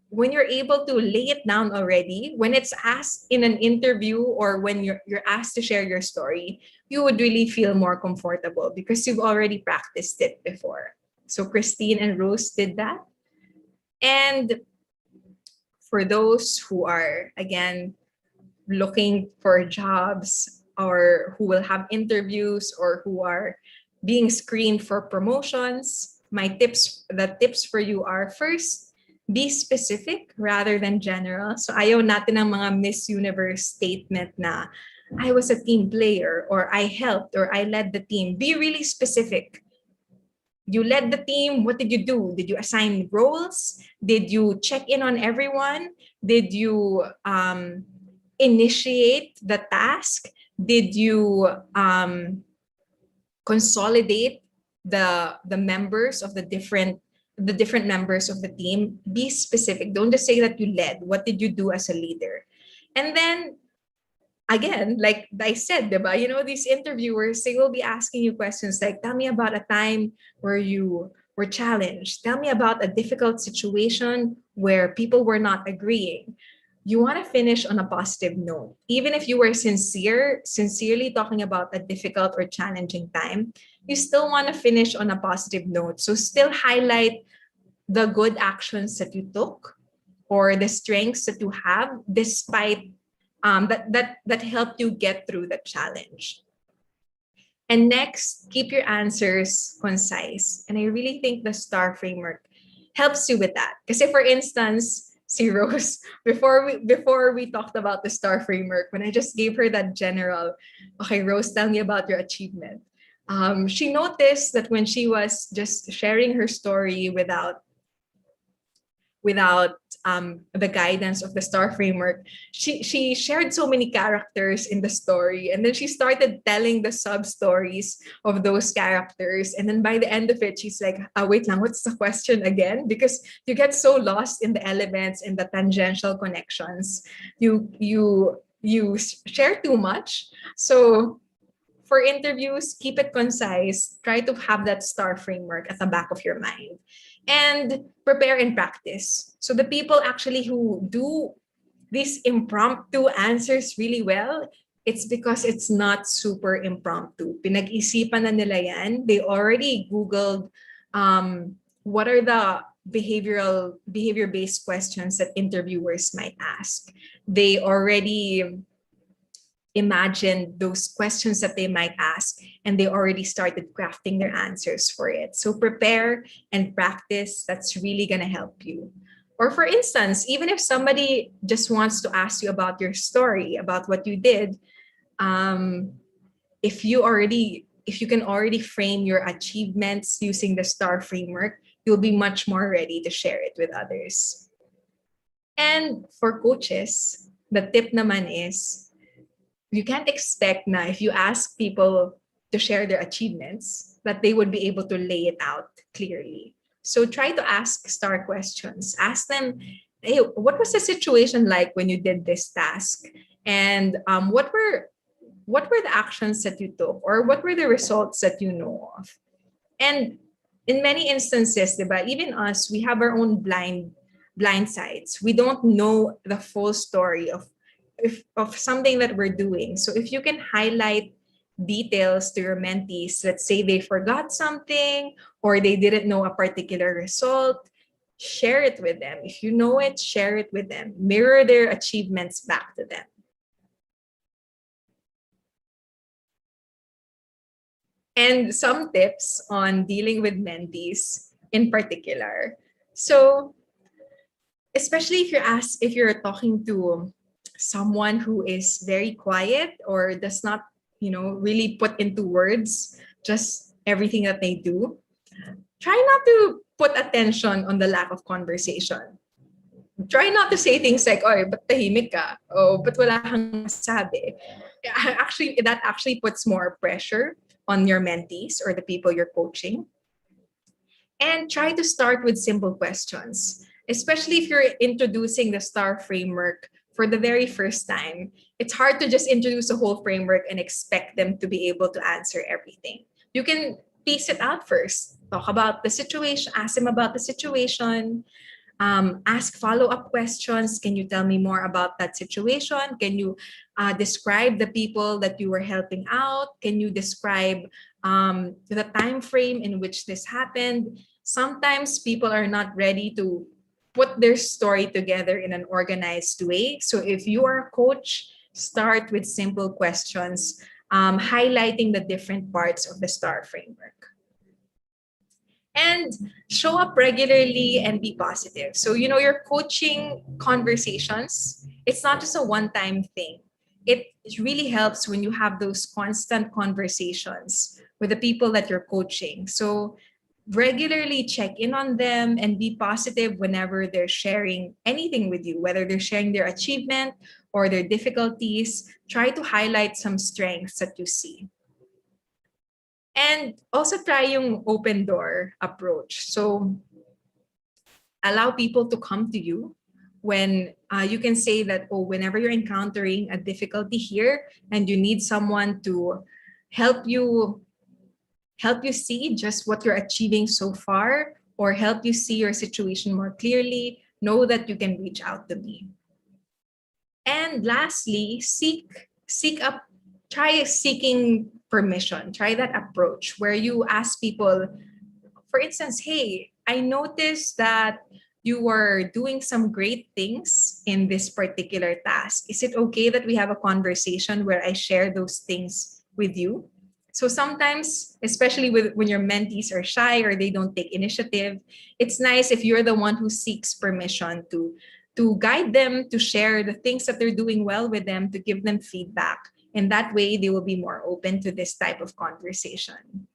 when you're able to lay it down already, when it's asked in an interview or when you're asked to share your story, you would really feel more comfortable because you've already practiced it before. So Christine and Rose did that. And for those who are, again, looking for jobs or who will have interviews or who are being screened for promotions, the tips for you are, first, be specific rather than general. So ayaw natin ng mga Miss Universe statement na I was a team player or I helped or I led the team. Be really specific. You led the team. What did you do? Did you assign roles? Did you check in on everyone? Did you initiate the task? Did you consolidate the members of the different the different members of the team, be specific. Don't just say that you led. What did you do as a leader? And then again, like I said, diba, these interviewers, they will be asking you questions like, tell me about a time where you were challenged. Tell me about a difficult situation where people were not agreeing. You want to finish on a positive note. Even if you were sincerely talking about a difficult or challenging time, you still want to finish on a positive note. So still highlight the good actions that you took or the strengths that you have despite that helped you get through the challenge. And next, keep your answers concise. And I really think the STAR framework helps you with that. Because for instance, si Rose, before we talked about the STAR framework, when I just gave her that general, okay, Rose, tell me about your achievement. She noticed that when she was just sharing her story without the guidance of the STAR framework, she shared so many characters in the story, and then she started telling the sub stories of those characters. And then by the end of it, she's like, "Wait lang, what's the question again?" Because you get so lost in the elements and the tangential connections, you share too much. So for interviews, keep it concise. Try to have that STAR framework at the back of your mind. And prepare and practice. So the people actually who do these impromptu answers really well, it's because it's not super impromptu. Pinag-isipan na nila yan. They already Googled what are the behavior-based questions that interviewers might ask. They already imagine those questions that they might ask, and they already started crafting their answers for it. So prepare and practice. That's really going to help you. Or for instance, even if somebody just wants to ask you about your story, about what you did, if you can already frame your achievements using the STAR framework, you'll be much more ready to share it with others. And for coaches, the tip naman is, you can't expect na if you ask people to share their achievements that they would be able to lay it out clearly. So try to ask STAR questions. Ask them, hey, what was the situation like when you did this task? And what were the actions that you took, or what were the results that you know of? And in many instances, diba, even us, we have our own blind sides. We don't know the full story of something that we're doing. So if you can highlight details to your mentees, let's say they forgot something or they didn't know a particular result, share it with them. If you know it, share it with them. Mirror their achievements back to them. And some tips on dealing with mentees in particular. So especially if you're talking to someone who is very quiet or does not, really put into words just everything that they do, try not to put attention on the lack of conversation. Try not to say things like, "Oh, but tahimik ka? Oh, but wala kang sabi." Actually, that actually puts more pressure on your mentees or the people you're coaching. And try to start with simple questions, especially if you're introducing the STAR framework for the very first time. It's hard to just introduce a whole framework and expect them to be able to answer everything. You can piece it out first. Talk about the situation, ask them about the situation, ask follow-up questions. Can you tell me more about that situation? Can you describe the people that you were helping out? Can you describe the time frame in which this happened? Sometimes people are not ready to put their story together in an organized way. So if you are a coach, start with simple questions, highlighting the different parts of the STAR framework. And show up regularly and be positive. So, your coaching conversations, it's not just a one-time thing. It really helps when you have those constant conversations with the people that you're coaching. So regularly check in on them and be positive whenever they're sharing anything with you, whether they're sharing their achievement or their difficulties. Try to highlight some strengths that you see. And also try yung open door approach. So allow people to come to you when you can say that, oh, whenever you're encountering a difficulty here and you need someone to help you see just what you're achieving so far, or help you see your situation more clearly, know that you can reach out to me. And lastly, try seeking permission. Try that approach where you ask people, for instance, hey, I noticed that you were doing some great things in this particular task. Is it okay that we have a conversation where I share those things with you? So sometimes, especially when your mentees are shy or they don't take initiative, it's nice if you're the one who seeks permission to guide them, to share the things that they're doing well with them, to give them feedback. And that way they will be more open to this type of conversation.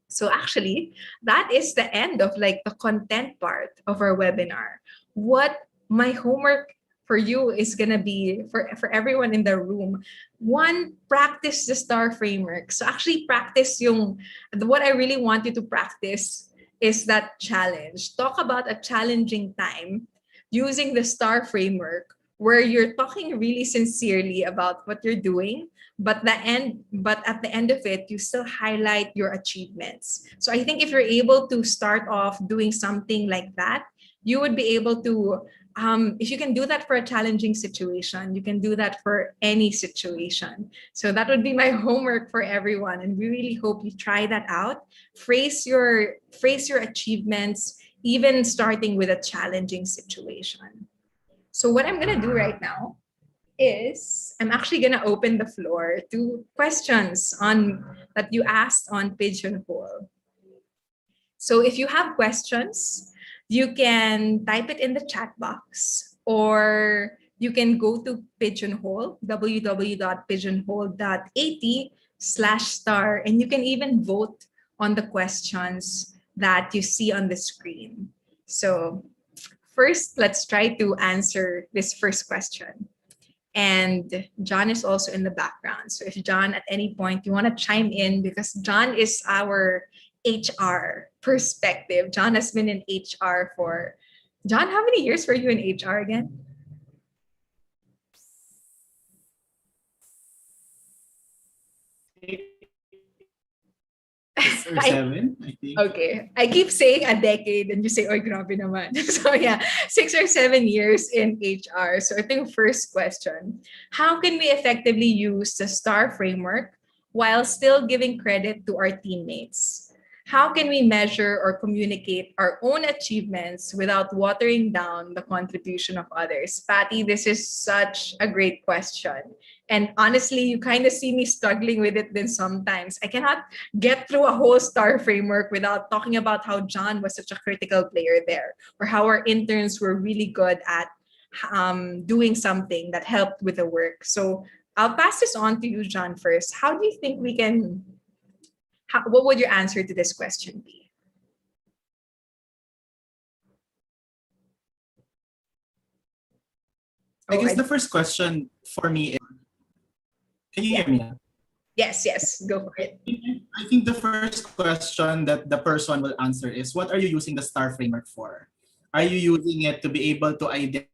So actually, that is the end of like the content part of our webinar. What my homework for you is gonna be, for everyone in the room, one, practice the STAR framework. So actually practice what I really want you to practice is that challenge. Talk about a challenging time using the STAR framework where you're talking really sincerely about what you're doing, but at the end of it, you still highlight your achievements. So I think if you're able to start off doing something like that, you would be able to, if you can do that for a challenging situation, you can do that for any situation. So that would be my homework for everyone. And we really hope you try that out. Phrase your achievements, even starting with a challenging situation. So what I'm gonna do right now is I'm actually gonna open the floor to questions that you asked on Pigeonhole. So if you have questions, you can type it in the chat box, or you can go to Pigeonhole, www.pigeonhole.at/star, and you can even vote on the questions that you see on the screen. So first, let's try to answer this first question. And John is also in the background. So if John, at any point, you want to chime in, because John is our HR perspective. John has been in HR for, John, how many years were you in HR again? Or 7, I think. Okay. I keep saying a decade and you say, oy, grabe naman. So yeah, 6 or 7 years in HR. So I think first question, how can we effectively use the STAR framework while still giving credit to our teammates? How can we measure or communicate our own achievements without watering down the contribution of others? Patty, this is such a great question. And honestly, you kind of see me struggling with it then sometimes. I cannot get through a whole STAR framework without talking about how John was such a critical player there, or how our interns were really good at doing something that helped with the work. So I'll pass this on to you, John, first. How do you think we can, what would your answer to this question be? I guess the first question for me is, can you hear me? Yes, go for it. I think the first question that the person will answer is, what are you using the STAR framework for? Are you using it to be able to identify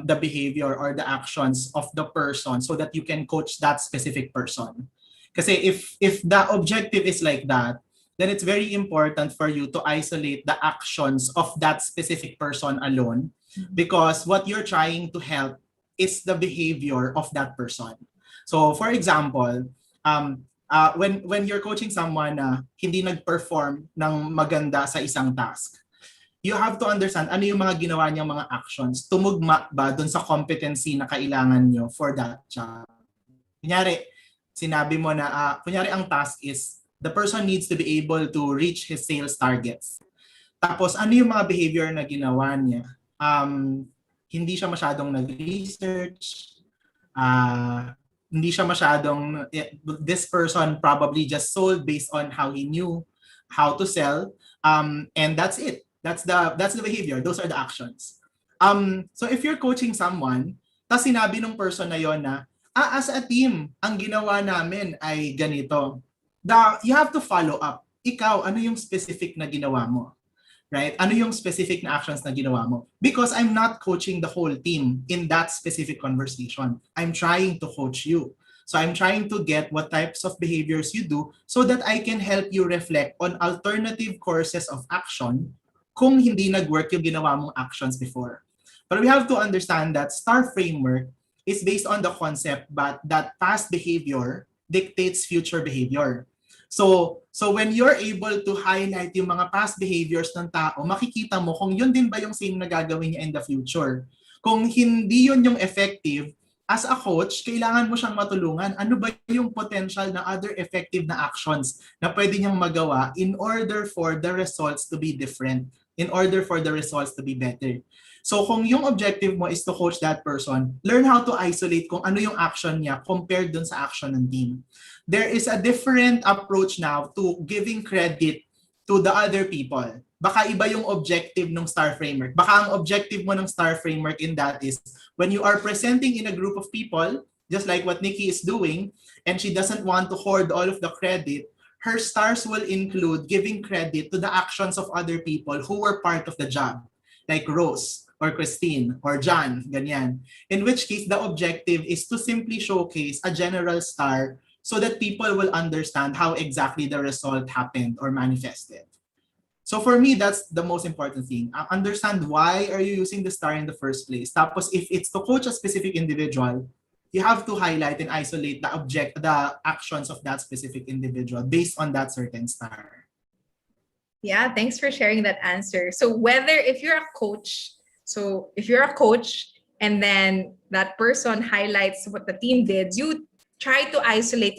the behavior or the actions of the person so that you can coach that specific person? Kasi if the objective is like that, then it's very important for you to isolate the actions of that specific person alone, because what you're trying to help is the behavior of that person. So for example, when you're coaching someone na hindi nag-perform ng maganda sa isang task, you have to understand ano yung mga ginawa niyang mga actions, tumugma ba dun sa competency na kailangan nyo for that job. Kunyari, sinabi mo na, kunyari ang task is, the person needs to be able to reach his sales targets. Tapos ano yung mga behavior na ginawa niya? Hindi siya masyadong nag-research, hindi siya masyadong, this person probably just sold based on how he knew how to sell, and that's it. That's the behavior. Those are the actions. So if you're coaching someone, tas sinabi ng person na yon na, as a team, ang ginawa namin ay ganito. You have to follow up. ikaw, ano yung specific na ginawa mo? Right? Ano yung specific na actions na ginawa mo? Because I'm not coaching the whole team in that specific conversation. I'm trying to coach you. So I'm trying to get what types of behaviors you do so that I can help you reflect on alternative courses of action kung hindi nag-work yung ginawa mong actions before. But we have to understand that STAR framework is based on the concept that past behavior dictates future behavior. So when you're able to highlight yung mga past behaviors ng tao, makikita mo kung yun din ba yung same na gagawin niya in the future. Kung hindi yun yung effective, as a coach, kailangan mo siyang matulungan. Ano ba yung potential na other effective na actions na pwede niyang magawa in order for the results to be different, in order for the results to be better. So kung yung objective mo is to coach that person, learn how to isolate kung ano yung action niya compared dun sa action ng team. There is a different approach now to giving credit to the other people. Baka iba yung objective ng STAR framework. Baka ang objective mo ng STAR framework in that is when you are presenting in a group of people, just like what Nikki is doing, and she doesn't want to hoard all of the credit, her stars will include giving credit to the actions of other people who were part of the job, like Rose or Christine or John, ganyan. In which case, the objective is to simply showcase a general star so that people will understand how exactly the result happened or manifested. So for me, that's the most important thing. Understand why are you using the star in the first place. Tapos if it's to coach a specific individual, you have to highlight and isolate the actions of that specific individual based on that certain star. Yeah, thanks for sharing that answer. So if you're a coach, and then that person highlights what the team did, you try to isolate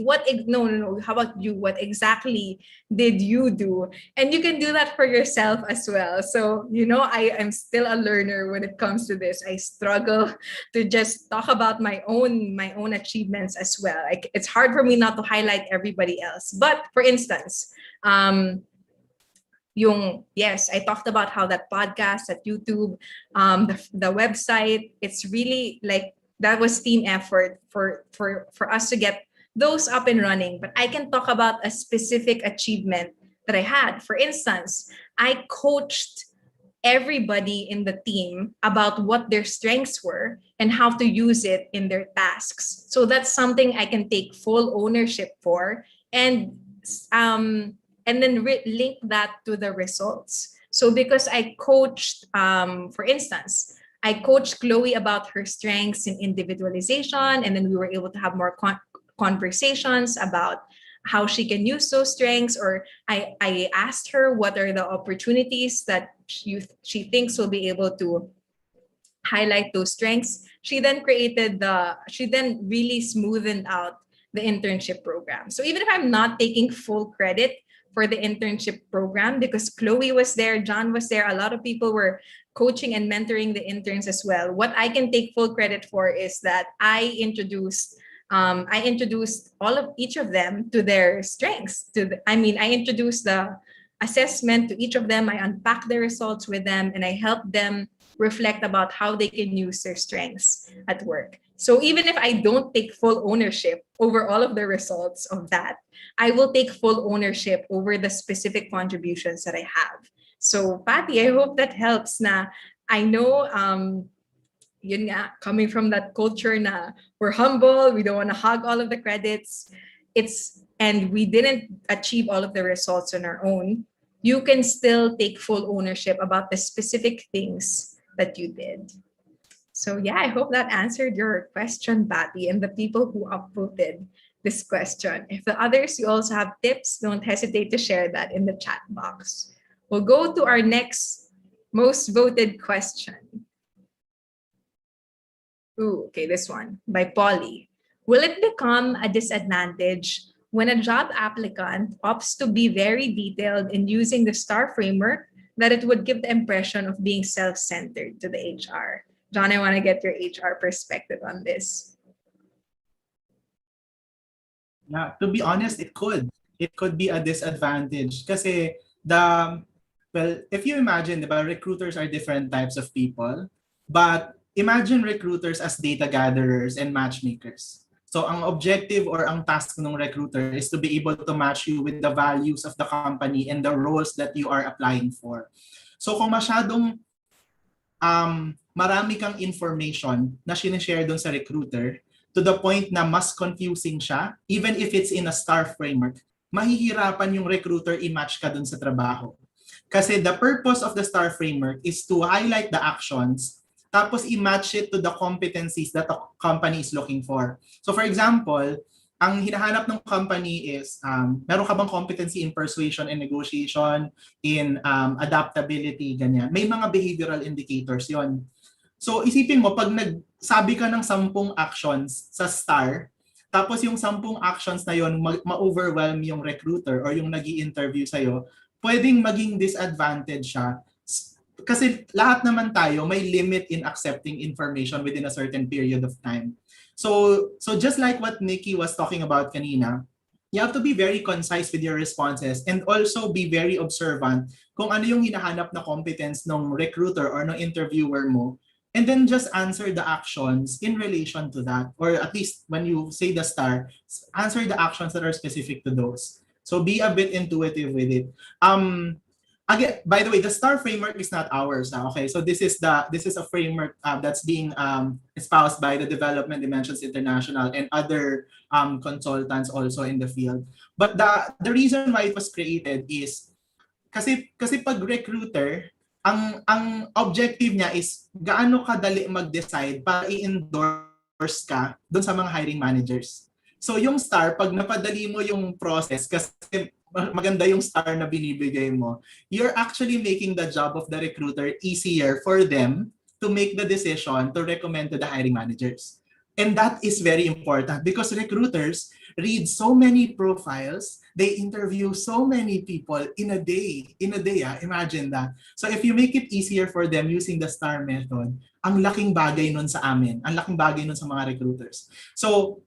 no, how about you, what exactly did you do? And you can do that for yourself as well. So I am still a learner when it comes to this. I struggle to just talk about my own achievements as well. Like, it's hard for me not to highlight everybody else. But for instance, yes, I talked about how that podcast, that YouTube, the website, it's really like that was team effort for us to get those up and running. But I can talk about a specific achievement that I had. For instance, I coached everybody in the team about what their strengths were and how to use it in their tasks. So that's something I can take full ownership for, and then link that to the results. So because I coached, for instance, I coached Chloe about her strengths in individualization, and then we were able to have more conversations about how she can use those strengths, or I asked her what are the opportunities that she thinks will be able to highlight those strengths. She then really smoothened out the internship program. So even if I'm not taking full credit for the internship program, because Chloe was there, John was there, a lot of people were coaching and mentoring the interns as well. What I can take full credit for is that I introduced each of them to their strengths. I introduced the assessment to each of them. I unpacked the results with them, and I helped them reflect about how they can use their strengths at work. So even if I don't take full ownership over all of the results of that, I will take full ownership over the specific contributions that I have. So Patty, I hope that helps. Na I know yun nga, coming from that culture na we're humble, we don't want to hog all of the credits, and we didn't achieve all of the results on our own, you can still take full ownership about the specific things that you did. So yeah, I hope that answered your question, Patty, and the people who upvoted this question. If the others, you also have tips, don't hesitate to share that in the chat box. We'll go to our next most voted question. Ooh, okay, this one by Polly. Will it become a disadvantage when a job applicant opts to be very detailed in using the STAR framework, that it would give the impression of being self-centered to the HR? John, I want to get your HR perspective on this. Yeah, to be honest, it could. It could be a disadvantage. Kasi if you imagine, diba, recruiters are different types of people, but imagine recruiters as data gatherers and matchmakers. So ang objective or ang task ng recruiter is to be able to match you with the values of the company and the roles that you are applying for. So kung masyadong marami kang information na sinishare doon sa recruiter to the point na mas confusing siya, even if it's in a STAR framework, mahihirapan yung recruiter i-match ka doon sa trabaho. Kasi the purpose of the STAR framework is to highlight the actions tapos i-match it to the competencies that the company is looking for. So for example, ang hinahanap ng company is meron ka bang competency in persuasion and negotiation, in adaptability, ganyan. May mga behavioral indicators yon. So isipin mo, pag nagsabi ka ng 10 actions sa STAR, tapos yung 10 actions na yon ma-overwhelm yung recruiter or yung nag-i-interview sa'yo, pwedeng maging disadvantage siya. Kasi lahat naman tayo may limit in accepting information within a certain period of time. So just like what Nikki was talking about kanina, you have to be very concise with your responses and also be very observant kung ano yung hinahanap na competence ng recruiter or ng interviewer mo, and then just answer the actions in relation to that, or at least when you say the STAR, answer the actions that are specific to those. So be a bit intuitive with it. Again, by the way, the STAR framework is not ours. Okay, so this is a framework that's being espoused by the Development Dimensions International and other consultants also in the field. But the reason why it was created is kasi pag recruiter, ang objective niya is gaano kadali mag-decide para i-endorse ka doon sa mga hiring managers. So yung STAR, pag napadali mo yung process kasi maganda yung STAR na binibigay mo, you're actually making the job of the recruiter easier for them to make the decision to recommend to the hiring managers. And that is very important because recruiters read so many profiles, they interview so many people in a day. Imagine that. So if you make it easier for them using the STAR method, ang laking bagay nun sa amin, ang laking bagay nun sa mga recruiters. So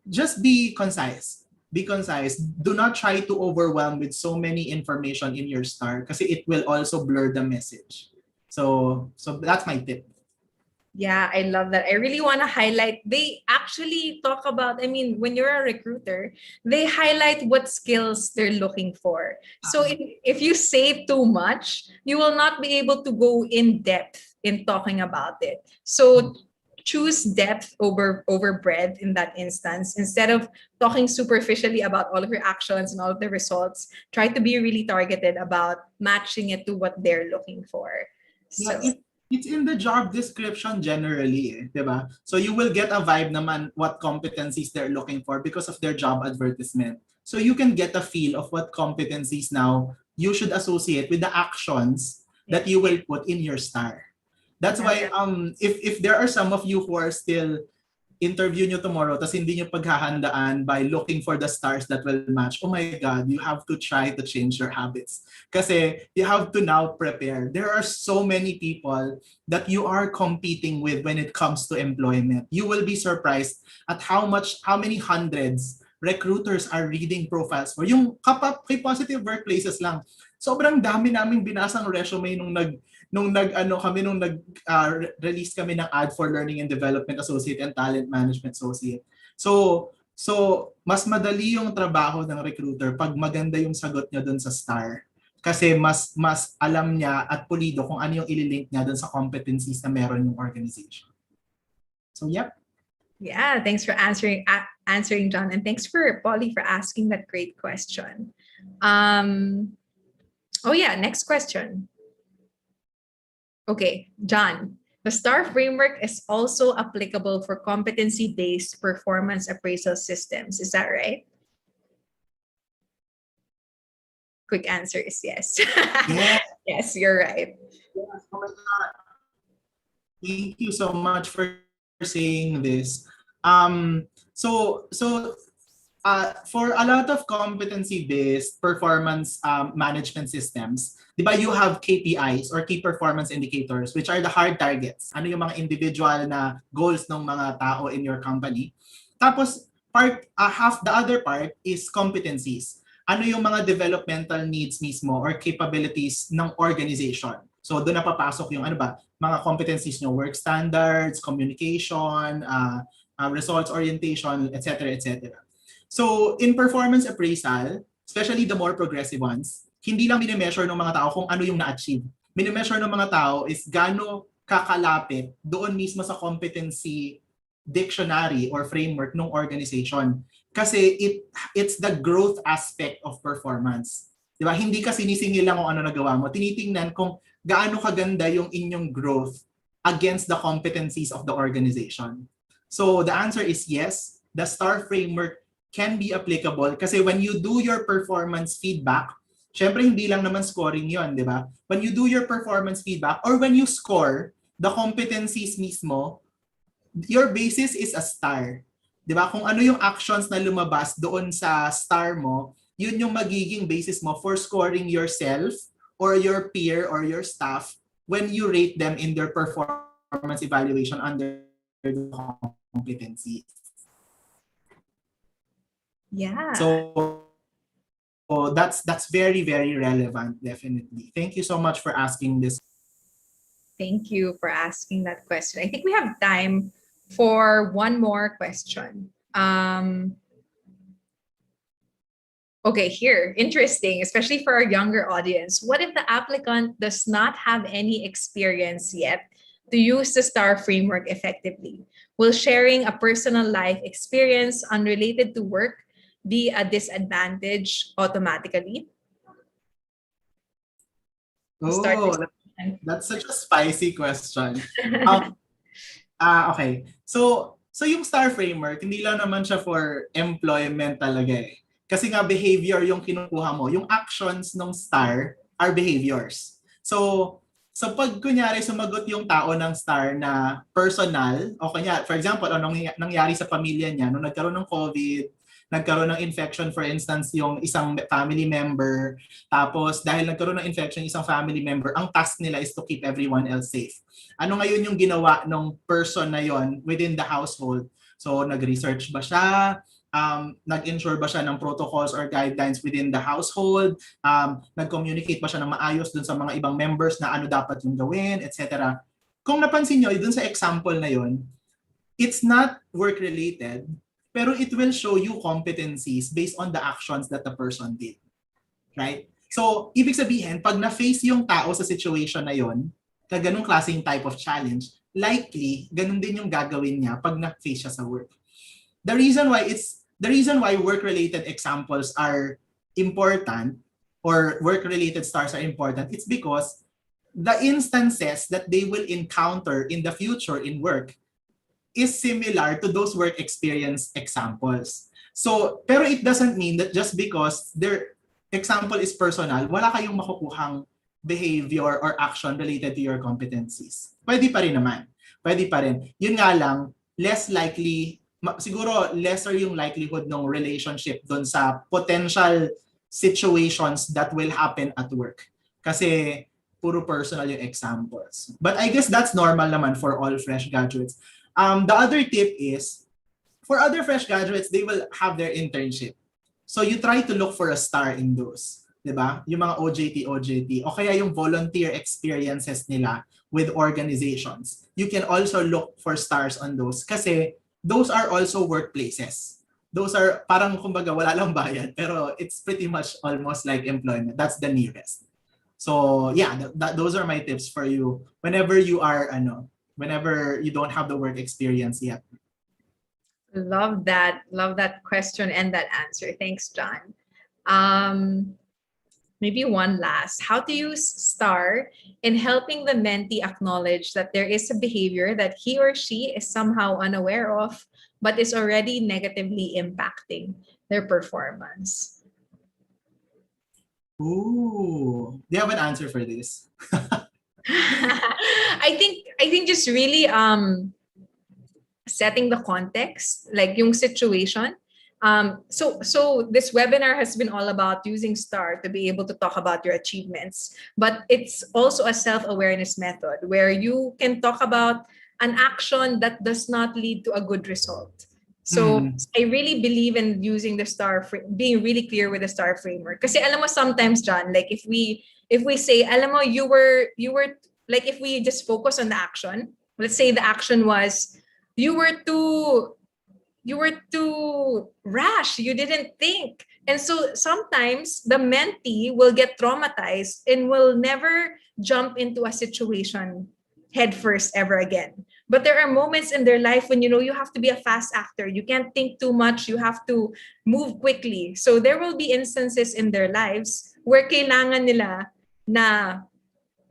just be concise. Be concise. Do not try to overwhelm with so many information in your STAR kasi it will also blur the message. So that's my tip. Yeah, I love that. I really want to highlight, they actually talk about, I mean, when you're a recruiter, they highlight what skills they're looking for. So if you say too much, you will not be able to go in depth in talking about it. So choose depth over breadth in that instance. Instead of talking superficially about all of your actions and all of the results, try to be really targeted about matching it to what they're looking for. So, yeah, it's in the job description generally, diba? So you will get a vibe naman what competencies they're looking for because of their job advertisement. So you can get a feel of what competencies now you should associate with the actions that you will put in your STAR. That's why if there are some of you who are still interview nyo tomorrow tapos hindi nyo paghahandaan by looking for the stars that will match, oh my God, you have to try to change your habits. Kasi you have to now prepare. There are so many people that you are competing with when it comes to employment. You will be surprised at how many hundreds recruiters are reading profiles for. Yung kay Positive Workplaces lang, sobrang dami naming binasang resume nung release kami ng ad for Learning and Development Associate and Talent Management Associate. So mas madali yung trabaho ng recruiter pag maganda yung sagot niya doon sa STAR. Kasi mas alam niya at pulido kung ano yung ililink niya doon sa competencies na meron yung organization. So yep. Yeah, thanks for answering John, and thanks for Polly for asking that great question. Next question. Okay, John, the STAR framework is also applicable for competency-based performance appraisal systems. Is that right? Quick answer is yes. Yeah. Yes, you're right. Yes, oh my God. Thank you so much for saying this. For a lot of competency-based performance management systems, di ba you have KPIs or key performance indicators, which are the hard targets. Ano yung mga individual na goals ng mga tao in your company. Tapos, the other part is competencies. Ano yung mga developmental needs mismo or capabilities ng organization. So doon na papasok yung mga competencies nyo, work standards, communication, results orientation, etc., etc. So, in performance appraisal, especially the more progressive ones, hindi lang minimeasure ng mga tao kung ano yung na-achieve. Minimeasure ng mga tao is gaano kakalapit doon mismo sa competency dictionary or framework ng organization. Kasi it's the growth aspect of performance. Di ba? Hindi ka sinisingil lang kung ano nagawa mo. Tinitingnan kung gaano kaganda yung inyong growth against the competencies of the organization. So the answer is yes, the STAR framework can be applicable kasi when you do your performance feedback, syempre hindi lang naman scoring yon, di ba? When you do your performance feedback or when you score the competencies mismo, your basis is a STAR. Di ba? Kung ano yung actions na lumabas doon sa STAR mo, yun yung magiging basis mo for scoring yourself or your peer or your staff when you rate them in their performance evaluation under the competencies. Yeah. So that's very, very relevant, definitely. Thank you so much for asking this. Thank you for asking that question. I think we have time for one more question. Okay, here, interesting, especially for our younger audience. What if the applicant does not have any experience yet to use the STAR framework effectively? Will sharing a personal life experience unrelated to work be a disadvantage automatically? Oh, that's such a spicy question. Okay. So yung STAR framework, hindi lang naman siya for employment talaga eh. Kasi nga behavior yung kinukuha mo. Yung actions ng STAR are behaviors. So pag kunyari sumagot yung tao ng STAR na personal, o kanya, for example, anong nangyari sa pamilya niya nung nagkaroon ng COVID, nagkaroon ng infection, for instance, yung isang family member, tapos dahil nagkaroon ng infection yung isang family member, ang task nila is to keep everyone else safe. Ano ngayon yung ginawa ng person na yon within the household? So nag-research ba siya? Nag-ensure ba siya ng protocols or guidelines within the household? Nag-communicate ba siya ng maayos dun sa mga ibang members na ano dapat yung gawin, etc. Kung napansin nyo, dun sa example na yon, it's not work-related, pero it will show you competencies based on the actions that the person did. Right? So, ibig sabihin, pag na-face yung tao sa situation na yon, na ganung klaseng type of challenge, likely, ganun din yung gagawin niya pag na-face siya sa work. The reason why work-related examples are important or work-related stars are important, it's because the instances that they will encounter in the future in work is similar to those work experience examples. So, pero it doesn't mean that just because their example is personal, wala kayong makukuhang behavior or action related to your competencies. Pwede pa rin naman. Pwede pa rin. Yun nga lang, less likely, siguro lesser yung likelihood ng relationship dun sa potential situations that will happen at work. Kasi puro personal yung examples. But I guess that's normal naman for all fresh graduates. The other tip is, for other fresh graduates, they will have their internship. So you try to look for a STAR in those. Diba? Yung mga OJT, o kaya yung volunteer experiences nila with organizations. You can also look for stars on those kasi those are also workplaces. Those are parang kumbaga wala lang bayad pero it's pretty much almost like employment. That's the nearest. So yeah, those are my tips for you whenever you are whenever you don't have the work experience yet. Love that question and that answer. Thanks, John. Maybe one last. How to use STAR in helping the mentee acknowledge that there is a behavior that he or she is somehow unaware of, but is already negatively impacting their performance? Ooh, do you have an answer for this? I think just really setting the context, like yung situation. So this webinar has been all about using STAR to be able to talk about your achievements, but it's also a self-awareness method where you can talk about an action that does not lead to a good result. So I really believe in using the STAR, being really clear with the STAR framework. Kasi alam mo sometimes, John, like if we say, alam mo, you were like if we just focus on the action, let's say the action was you were too you were too rash, you didn't think. And so sometimes the mentee will get traumatized and will never jump into a situation head first ever again. But there are moments in their life when, you know, you have to be a fast actor. You can't think too much. You have to move quickly. So there will be instances in their lives where kailangan nila na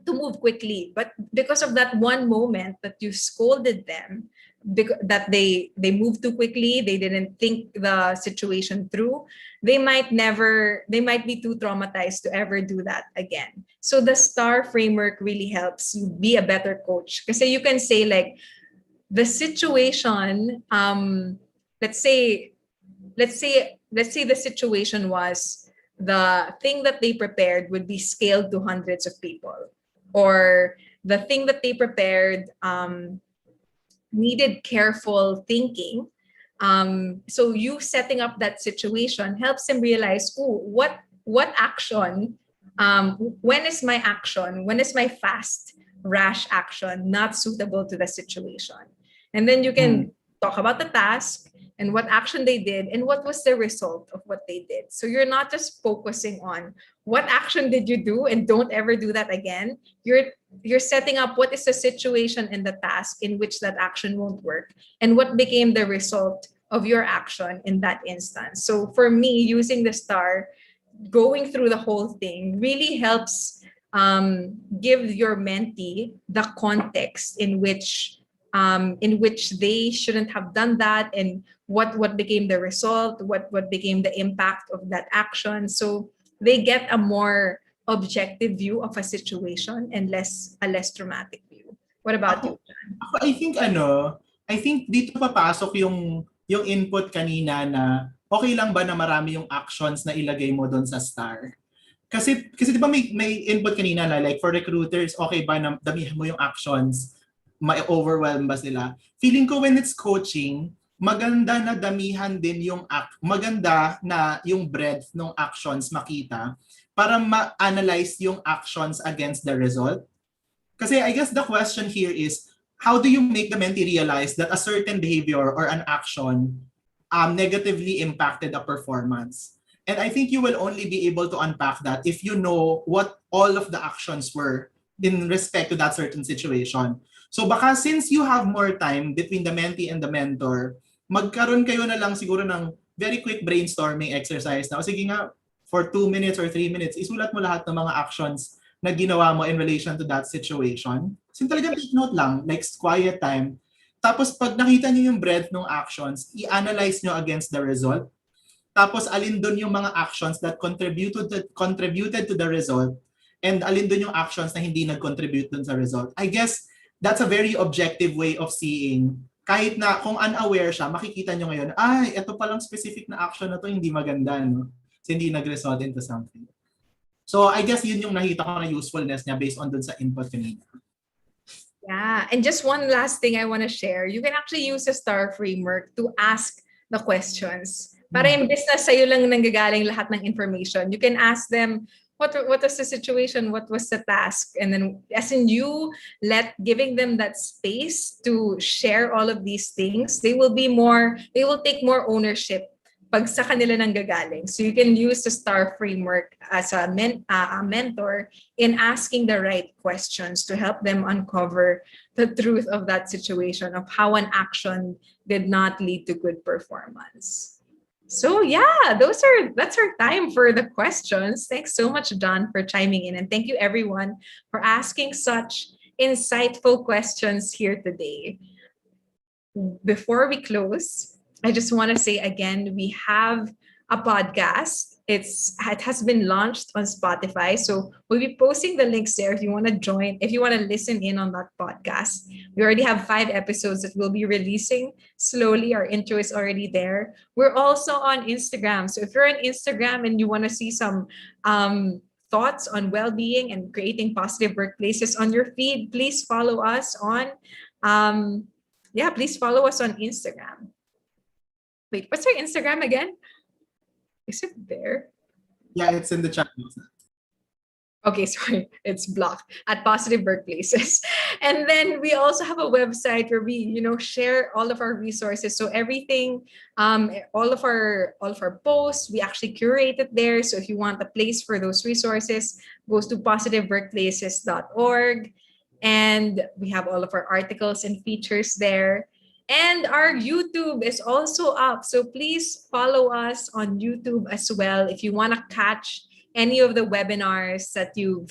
to move quickly. But because of that one moment that you scolded them, that they moved too quickly, they didn't think the situation through, they might be too traumatized to ever do that again. So the STAR framework really helps you be a better coach. Because you can say like the situation, let's say the situation was the thing that they prepared would be scaled to hundreds of people, or the thing that they prepared needed careful thinking. So you setting up that situation helps them realize, oh, what action, when is my action, when is my fast, rash action not suitable to the situation? And then you can talk about the task and what action they did and what was the result of what they did. So you're not just focusing on what action did you do and don't ever do that again. You're setting up what is the situation and the task in which that action won't work and what became the result of your action in that instance. So for me, using the STAR, going through the whole thing really helps give your mentee the context in which they shouldn't have done that, and what became the result, what became the impact of that action. So they get a more objective view of a situation and a less traumatic view. What about Ako, you, John? ako I think dito papasok yung input kanina na okay lang ba na marami yung actions na ilagay mo doon sa STAR? Kasi 'di ba may input kanina na like for recruiters, okay ba na damihan mo yung actions? May-overwhelm ba sila? Feeling ko when it's coaching, maganda na damihan din maganda na yung breadth ng actions makita para ma-analyze yung actions against the result. Kasi I guess the question here is, how do you make the mentee realize that a certain behavior or an action negatively impacted the performance? And I think you will only be able to unpack that if you know what all of the actions were in respect to that certain situation. So baka since you have more time between the mentee and the mentor, magkaroon kayo na lang siguro ng very quick brainstorming exercise na, o sige nga, for 2 minutes or 3 minutes, isulat mo lahat ng mga actions na ginawa mo in relation to that situation. So talagang take note lang, like quiet time. Tapos pag nakita niyo yung breadth ng actions, i-analyze nyo against the result. Tapos alin doon yung mga actions that contributed to the result, and alin doon yung actions na hindi nag-contribute dun sa result. I guess that's a very objective way of seeing. Kahit na kung unaware siya, makikita nyo ngayon, ay, ito palang specific na action na to hindi maganda, no? So, hindi nag-result into something. So I guess yun yung nakita ko na usefulness niya based on dun sa input kanina. Yeah, and just one last thing I want to share. You can actually use the STAR framework to ask the questions. Para imbes na sa'yo lang nanggagaling lahat ng information, you can ask them, what was the situation, what was the task, and then as in you giving them that space to share all of these things, they will take more ownership pag sa kanila nanggagaling. So you can use the STAR framework as a mentor in asking the right questions to help them uncover the truth of that situation, of how an action did not lead to good performance. So yeah, that's our time for the questions. Thanks so much, John, for chiming in, and thank you everyone for asking such insightful questions here today. Before we close, I just want to say again, we have a podcast. It has been launched on Spotify. So we'll be posting the links there if you want to join, if you want to listen in on that podcast. We already have 5 episodes that we'll be releasing slowly. Our intro is already there. We're also on Instagram. So if you're on Instagram and you want to see some thoughts on well-being and creating positive workplaces on your feed, please follow us on please follow us on Instagram. Wait, what's our Instagram again? Is it there? Yeah, it's in the chat. Okay, sorry, it's blocked at Positive Workplaces. And then we also have a website where we, share all of our resources. So everything, all of our posts, we actually curate it there. So if you want a place for those resources, goes to positiveworkplaces.org. And we have all of our articles and features there. And our YouTube is also up. So please follow us on YouTube as well if you want to catch any of the webinars that you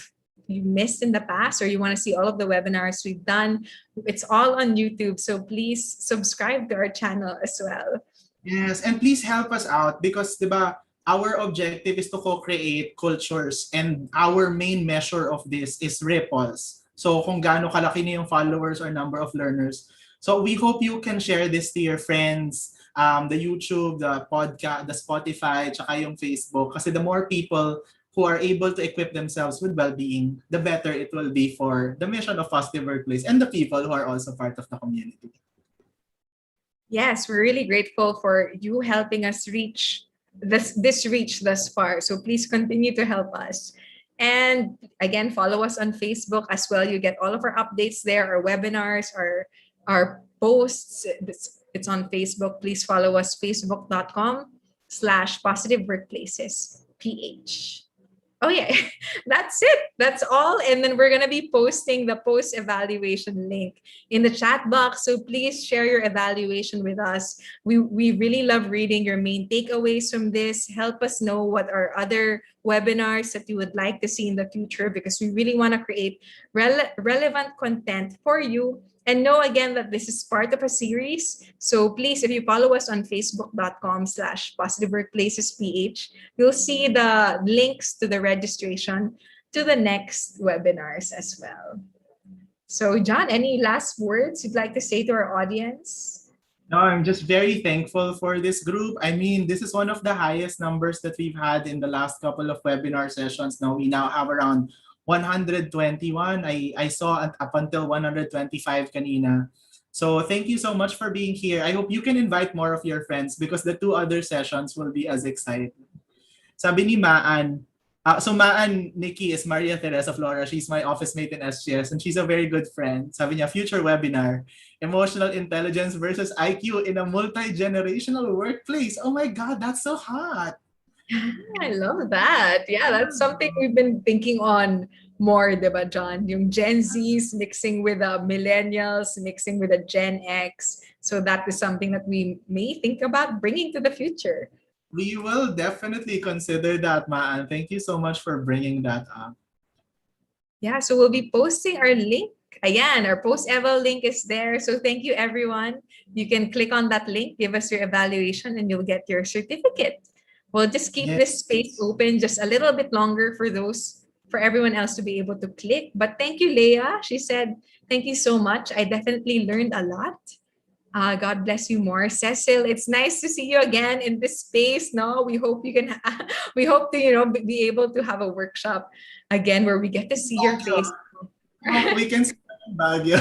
missed in the past, or you want to see all of the webinars we've done. It's all on YouTube, so please subscribe to our channel as well. Yes, and please help us out because, diba, our objective is to co-create cultures and our main measure of this is ripples. So kung gaano kalaki na yung followers or number of learners. So we hope you can share this to your friends, the YouTube, the podcast, the Spotify, tsaka yung Facebook. Kasi the more people who are able to equip themselves with well-being, the better it will be for the mission of Positive Workplace and the people who are also part of the community. Yes, we're really grateful for you helping us reach this reach thus far. So please continue to help us. And again, follow us on Facebook as well. You get all of our updates there, our webinars, our posts. It's on Facebook. Please follow us, facebook.com/positive workplaces PH. Oh yeah, that's it. That's all. And then we're gonna be posting the post evaluation link in the chat box. So please share your evaluation with us. We really love reading your main takeaways from this. Help us know what are other webinars that you would like to see in the future, because we really want to create relevant content for you. And know again that this is part of a series. So please, if you follow us on facebook.com/positive workplaces PH, you'll see the links to the registration to the next webinars as well. So John, any last words you'd like to say to our audience? No, I'm just very thankful for this group. I mean, this is one of the highest numbers that we've had in the last couple of webinar sessions. Now we now have around 121. I saw up until 125 kanina. So thank you so much for being here. I hope you can invite more of your friends because the 2 other sessions will be as exciting. Sabi ni Maan, so Maan, Nikki, is Maria Teresa Flora. She's my office mate in SGS and she's a very good friend. Sabi niya, future webinar, emotional intelligence versus IQ in a multi-generational workplace. Oh my God, that's so hot. I love that. Yeah, that's something we've been thinking on more, diba, John? Yung Gen Zs mixing with the millennials, mixing with the Gen X. So that is something that we may think about bringing to the future. We will definitely consider that, Maan. Thank you so much for bringing that up. Yeah, so we'll be posting our link. Ayan, our post-eval link is there. So thank you, everyone. You can click on that link, give us your evaluation, and you'll get your certificate. We'll just keep this space open just a little bit longer for everyone else to be able to click. But thank you, Leah. She said, thank you so much. I definitely learned a lot. God bless you more. Cecil, it's nice to see you again in this space. No, we hope you can, we hope to, be able to have a workshop again where we get to see your face. We can see Baguio.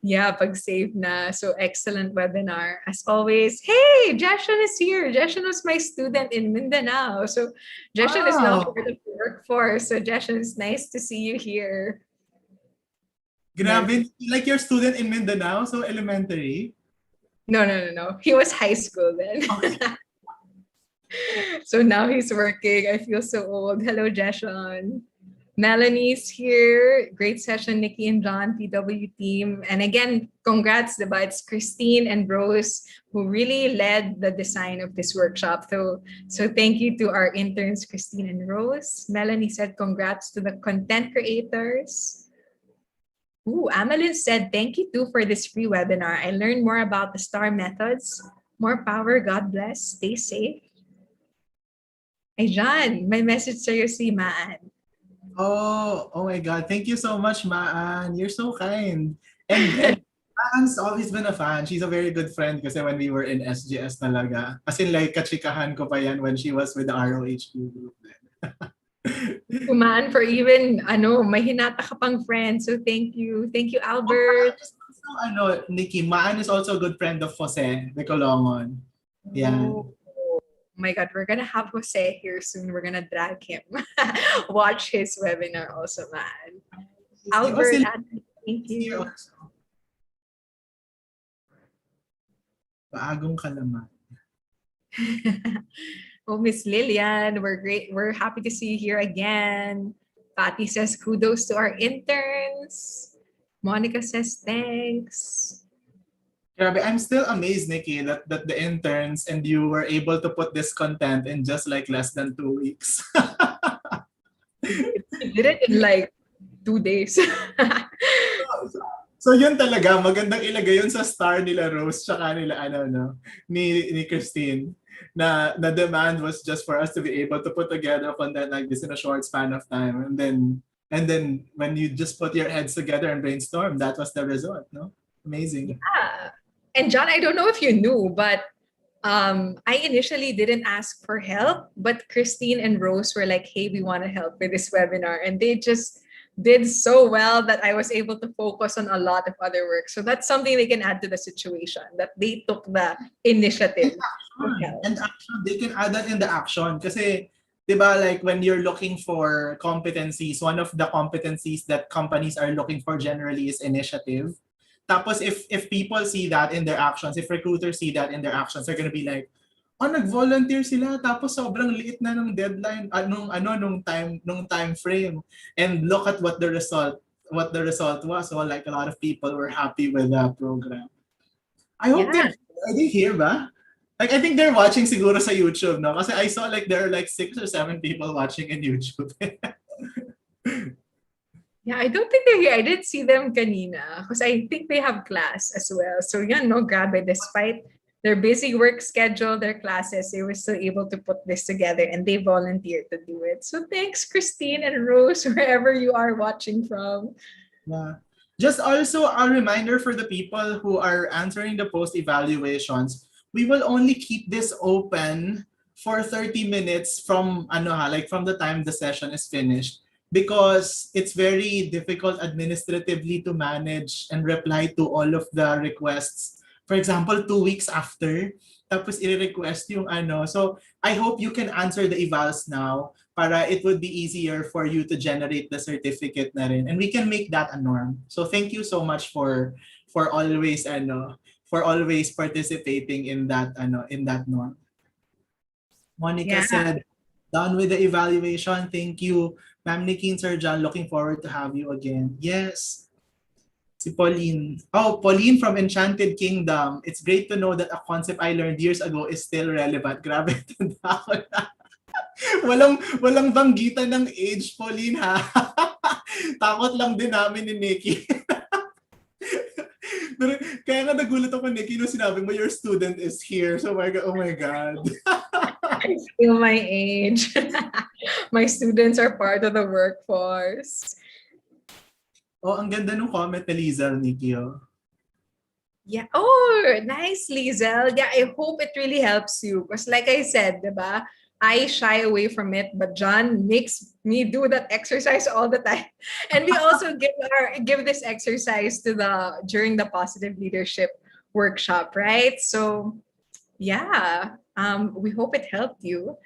Yeah, pag-save na. So excellent webinar. As always, hey, Jeshan is here. Jeshan was my student in Mindanao. So Jeshan is now part of the workforce. So Jeshan, it's nice to see you here. Grabe, like your student in Mindanao, so elementary? No. He was high school then. Okay. So now he's working. I feel so old. Hello, Jeshan. Melanie's here. Great session, Nikki and John, PW team. And again, congrats, diba? It's Christine and Rose who really led the design of this workshop. So thank you to our interns, Christine and Rose. Melanie said congrats to the content creators. Ooh, Amelin said, thank you too for this free webinar. I learned more about the STAR methods. More power, God bless. Stay safe. Ay, John, may message sa'yo si Maan. Oh my God. Thank you so much, Maan. You're so kind. And Maan's always been a fan. She's a very good friend kasi when we were in SGS talaga. As in like kachikahan ko pa yan when she was with the ROHQ group then. Maan, for even, may hinata ka pang friend. So thank you. Thank you, Albert. Nikki, Maan is also a good friend of Jose de Colongon. Yeah. Oh, my God, we're gonna have Jose here soon. We're gonna drag him. Watch his webinar also, man. Albert, thank Here you. also. Baagong kalaman. Oh, Miss Lillian, we're great. We're happy to see you here again. Patty says kudos to our interns. Monica says thanks. Grabe, I'm still amazed, Nikki, that the interns and you were able to put this content in just like less than 2 weeks. We did it in like 2 days. So yun talaga, magandang ilagay yun sa star nila Rose tsaka nila ni Christine na demand was just for us to be able to put together content like this in a short span of time, and then when you just put your heads together and brainstorm, that was the result, no? Amazing. Yeah. And John, I don't know if you knew, but I initially didn't ask for help, but Christine and Rose were like, hey, we want to help with this webinar. And they just did so well that I was able to focus on a lot of other work. So that's something they can add to the situation, that they took the initiative. And action, they can add that in the action. Kasi, di ba, like when you're looking for competencies, one of the competencies that companies are looking for generally is initiative. Tapos if people see that in their actions, if recruiters see that in their actions, they're gonna be like, oh, nag-volunteer sila tapos sobrang liit na ng deadline, nung time frame. And look at what the result was. So like a lot of people were happy with the program. I hope are they here ba? Like I think they're watching siguro sa YouTube, no? Kasi I saw like there are like 6 or 7 people watching in YouTube. Yeah, I don't think they're here. I did see them kanina because I think they have class as well. So yeah, no, grabe. Despite their busy work schedule, their classes, they were still able to put this together and they volunteered to do it. So thanks, Christine and Rose, wherever you are watching from. Yeah. Just also a reminder for the people who are answering the post evaluations, we will only keep this open for 30 minutes from from the time the session is finished, because it's very difficult administratively to manage and reply to all of the requests. For example, 2 weeks after, tapos i-request yung So I hope you can answer the evals now para it would be easier for you to generate the certificate na rin. And we can make that a norm. So thank you so much for always for always participating in that norm. Monica said, done with the evaluation. Thank you. Ma'am Nikki and Sir John, looking forward to have you again. Yes. Si Pauline. Oh, Pauline from Enchanted Kingdom. It's great to know that a concept I learned years ago is still relevant. Grabe, tanda ko na. walang banggitan ng age, Pauline, ha? Takot lang din namin ni Nikki. Pero, kaya nga nagulat ako, Nikki, nung sinabi mo, your student is here. So, oh my God. I feel my age. My students are part of the workforce. Oh, ang ganda nung comment ni Liza, Nikki. Oh. Yeah. Oh, nice, Lizel. Yeah, I hope it really helps you. Because like I said, diba, I shy away from it, but John makes me do that exercise all the time. And we also give this exercise during the positive leadership workshop, right? So yeah, we hope it helped you.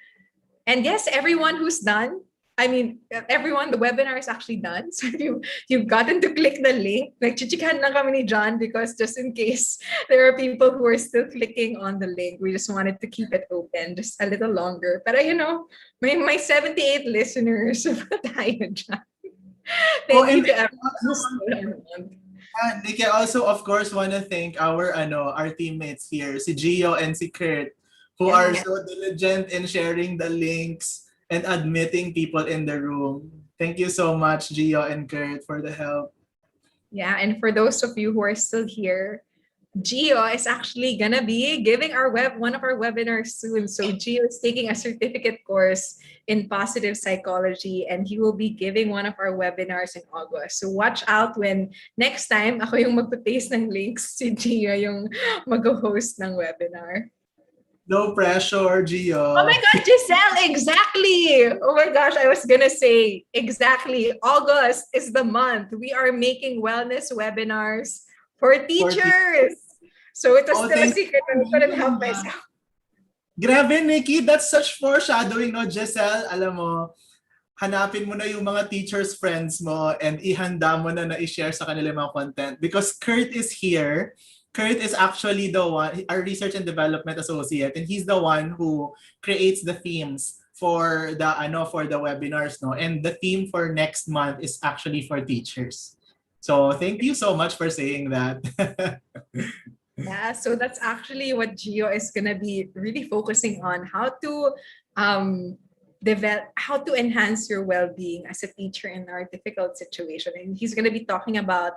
And yes, everyone who's done, everyone, the webinar is actually done. So if you've gotten to click the link, like chichikahan lang kami ni John because just in case there are people who are still clicking on the link, we just wanted to keep it open just a little longer. But my 78 listeners, tayo dyan. Thank you to everyone. Nikki, also of course want to thank our teammates here, si Gio and si Kurt, who are so diligent in sharing the links and admitting people in the room. Thank you so much, Gio and Kurt, for the help. Yeah, and for those of you who are still here, Gio is actually gonna be giving one of our webinars soon. So Gio is taking a certificate course in positive psychology, and he will be giving one of our webinars in August. So watch out when next time ako yung magpa-paste ng links, si Gio yung mag-host ng webinar. No pressure, Gio. Oh my gosh, Giselle, exactly. Oh my gosh, I was gonna say exactly. August is the month. We are making wellness webinars for teachers. So it was still a secret. I couldn't help myself. Grabe, Nikki, that's such foreshadowing, no, Giselle? Alam mo, hanapin mo na yung mga teachers friends mo and ihanda mo na i-share sa kanila yung mga content because Kurt is here. Kurt is actually the one, our research and development associate, and he's the one who creates the themes for the webinars, no. And the theme for next month is actually for teachers. So thank you so much for saying that. Yeah, so that's actually what Gio is gonna be really focusing on, how to develop, how to enhance your well-being as a teacher in our difficult situation. And he's gonna be talking about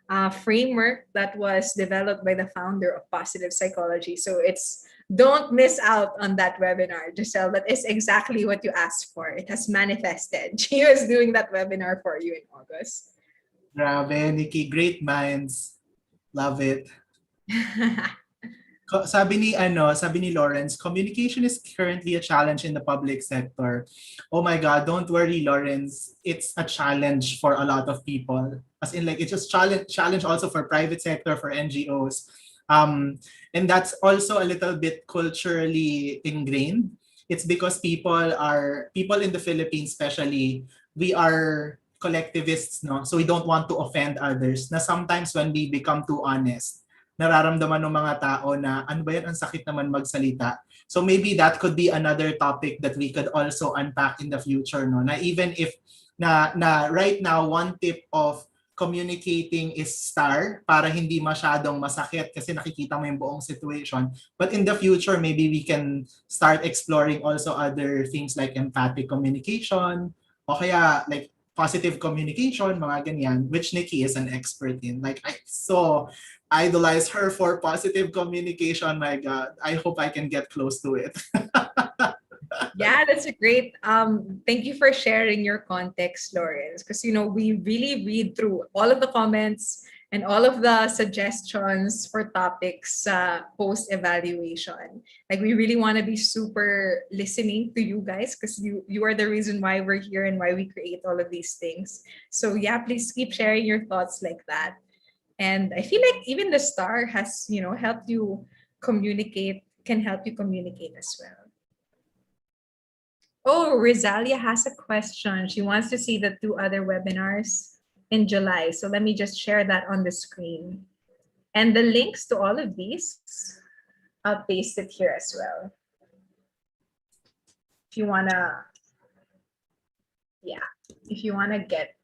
a framework that was developed by the founder of positive psychology. So it's don't miss out on that webinar, Giselle. That is exactly what you asked for. It has manifested. Gio is doing that webinar for you in August. Grabe, Nikki, great minds. Love it. Sabi ni Lawrence, communication is currently a challenge in the public sector. Oh my God, don't worry, Lawrence. It's a challenge for a lot of people. As in, like, it's just challenge also for private sector, for NGOs. And that's also a little bit culturally ingrained. It's because people in the Philippines, especially, we are collectivists, no? So we don't want to offend others. Na sometimes when we become too honest, nararamdaman ng mga tao na ano ba yan, ang sakit naman magsalita. So maybe that could be another topic that we could also unpack in the future, no? Na even if na right now one tip of communicating is S.T.A.R para hindi masyadong masakit kasi nakikita mo yung buong situation. But in the future, maybe we can start exploring also other things like empathic communication o kaya like positive communication, mga ganyan, which Nikki is an expert in. Like, I so idolize her for positive communication. My God, I hope I can get close to it. Yeah, that's a great. Thank you for sharing your context, Lawrence. Because we really read through all of the comments and all of the suggestions for topics post evaluation. Like we really want to be super listening to you guys because you are the reason why we're here and why we create all of these things. So yeah, please keep sharing your thoughts like that. And I feel like even the S.T.A.R has helped you communicate, can help you communicate as well. Oh, Rosalia has a question. She wants to see the 2 other webinars in July. So let me just share that on the screen. And the links to all of these, I'll paste it here as well. If you wanna, if you wanna get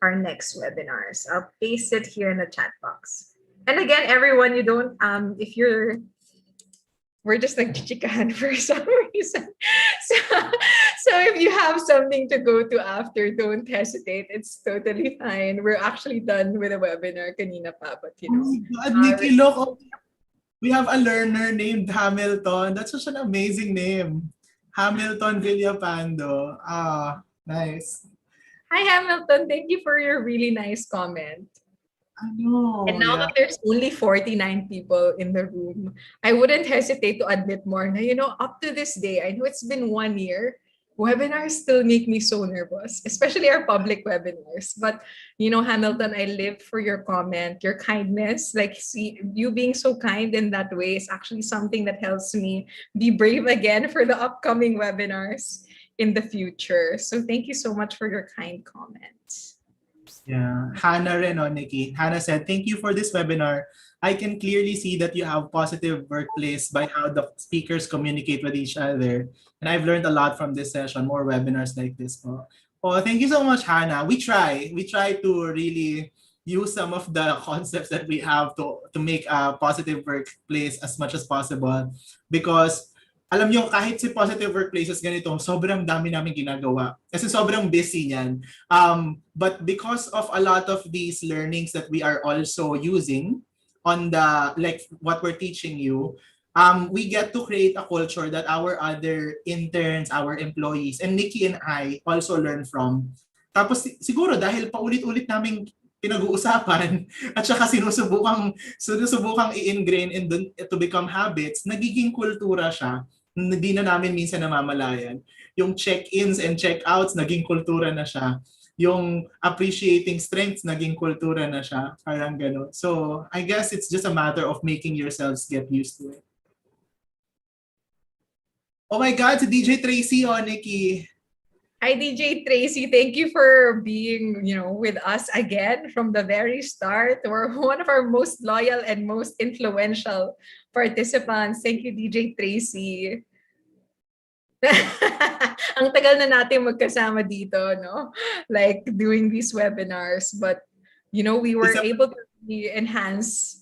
our next webinars, I'll paste it here in the chat box. And again, everyone, if we're just like chichikahan for some reason. So if you have something to go to after, don't hesitate. It's totally fine. We're actually done with the webinar kanina pa, but Oh my God, Nikki, look, we have a learner named Hamilton. That's such an amazing name. Hamilton Villapando. Ah, nice. Hi Hamilton, thank you for your really nice comment. And now Yeah. that there's only 49 people in the room, I wouldn't hesitate to admit more na, up to this day, I know it's been 1 year, webinars still make me so nervous, especially our public webinars. But, Hamilton, I live for your comment, your kindness. Like, see, you being so kind in that way is actually something that helps me be brave again for the upcoming webinars in the future. So thank you so much for your kind comments. Yeah. Hannah rin, Nikki. Hannah said, thank you for this webinar. I can clearly see that you have positive workplace by how the speakers communicate with each other. And I've learned a lot from this session, more webinars like this. Oh, thank you so much, Hannah. We try to really use some of the concepts that we have to make a positive workplace as much as possible. Because alam nyo, kahit si positive workplaces ganito, sobrang dami namin ginagawa. Kasi sobrang busy niyan. But because of a lot of these learnings that we are also using on the, like what we're teaching you, we get to create a culture that our other interns, our employees, and Nikki and I also learn from. Tapos siguro dahil paulit-ulit namin pinag-uusapan at saka sinusubukang i-ingrain to become habits, nagiging kultura siya. Hindi na namin minsan namamalayan. Yung check-ins and check-outs, naging kultura na siya. Yung appreciating strengths, naging kultura na siya. Parang gano'n. So, I guess it's just a matter of making yourselves get used to it. Oh my God, si DJ Tracy, oh, Nikki. Hi, DJ Tracy. Thank you for being, with us again from the very start. We're one of our most loyal and most influential participants. Thank you, DJ Tracy. Ang tagal na natin magkasama dito, no? Like doing these webinars. But, we were Isa able to really enhance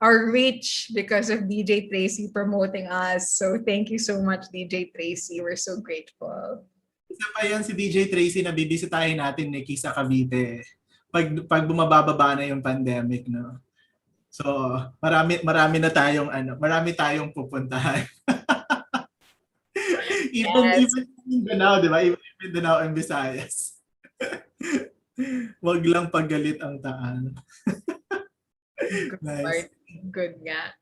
our reach because of DJ Tracy promoting us. So thank you so much, DJ Tracy. We're so grateful. Isa pa yan si DJ Tracy na bibisitahin natin, Nikki, sa Cavite. Pag bumababa na yung pandemic, no? So, marami tayong pupuntahan. Yes. Even Mindanao, di ba? Even Mindanao and Visayas. Wag lang paggalit ang taan. Good Nice. part. Good nga.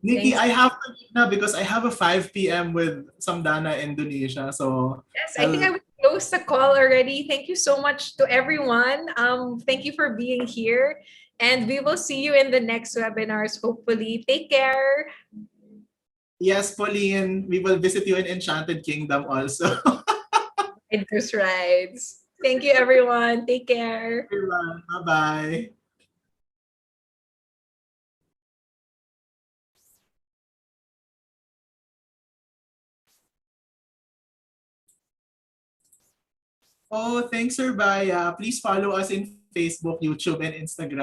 Nikki, Thanks. I have to leave now because I have a 5 p.m. with Samdana Indonesia. So, Yes, I think I I'll, will close the call already. Thank you so much to everyone. Thank you for being here. And we will see you in the next webinars, hopefully. Take care. yes, Pauline, we will visit you in Enchanted Kingdom also. Interest rides. Thank you, everyone. Take care. Everyone, bye-bye. Oh, thanks, Sir Baya. Please follow us in Facebook, YouTube, and Instagram.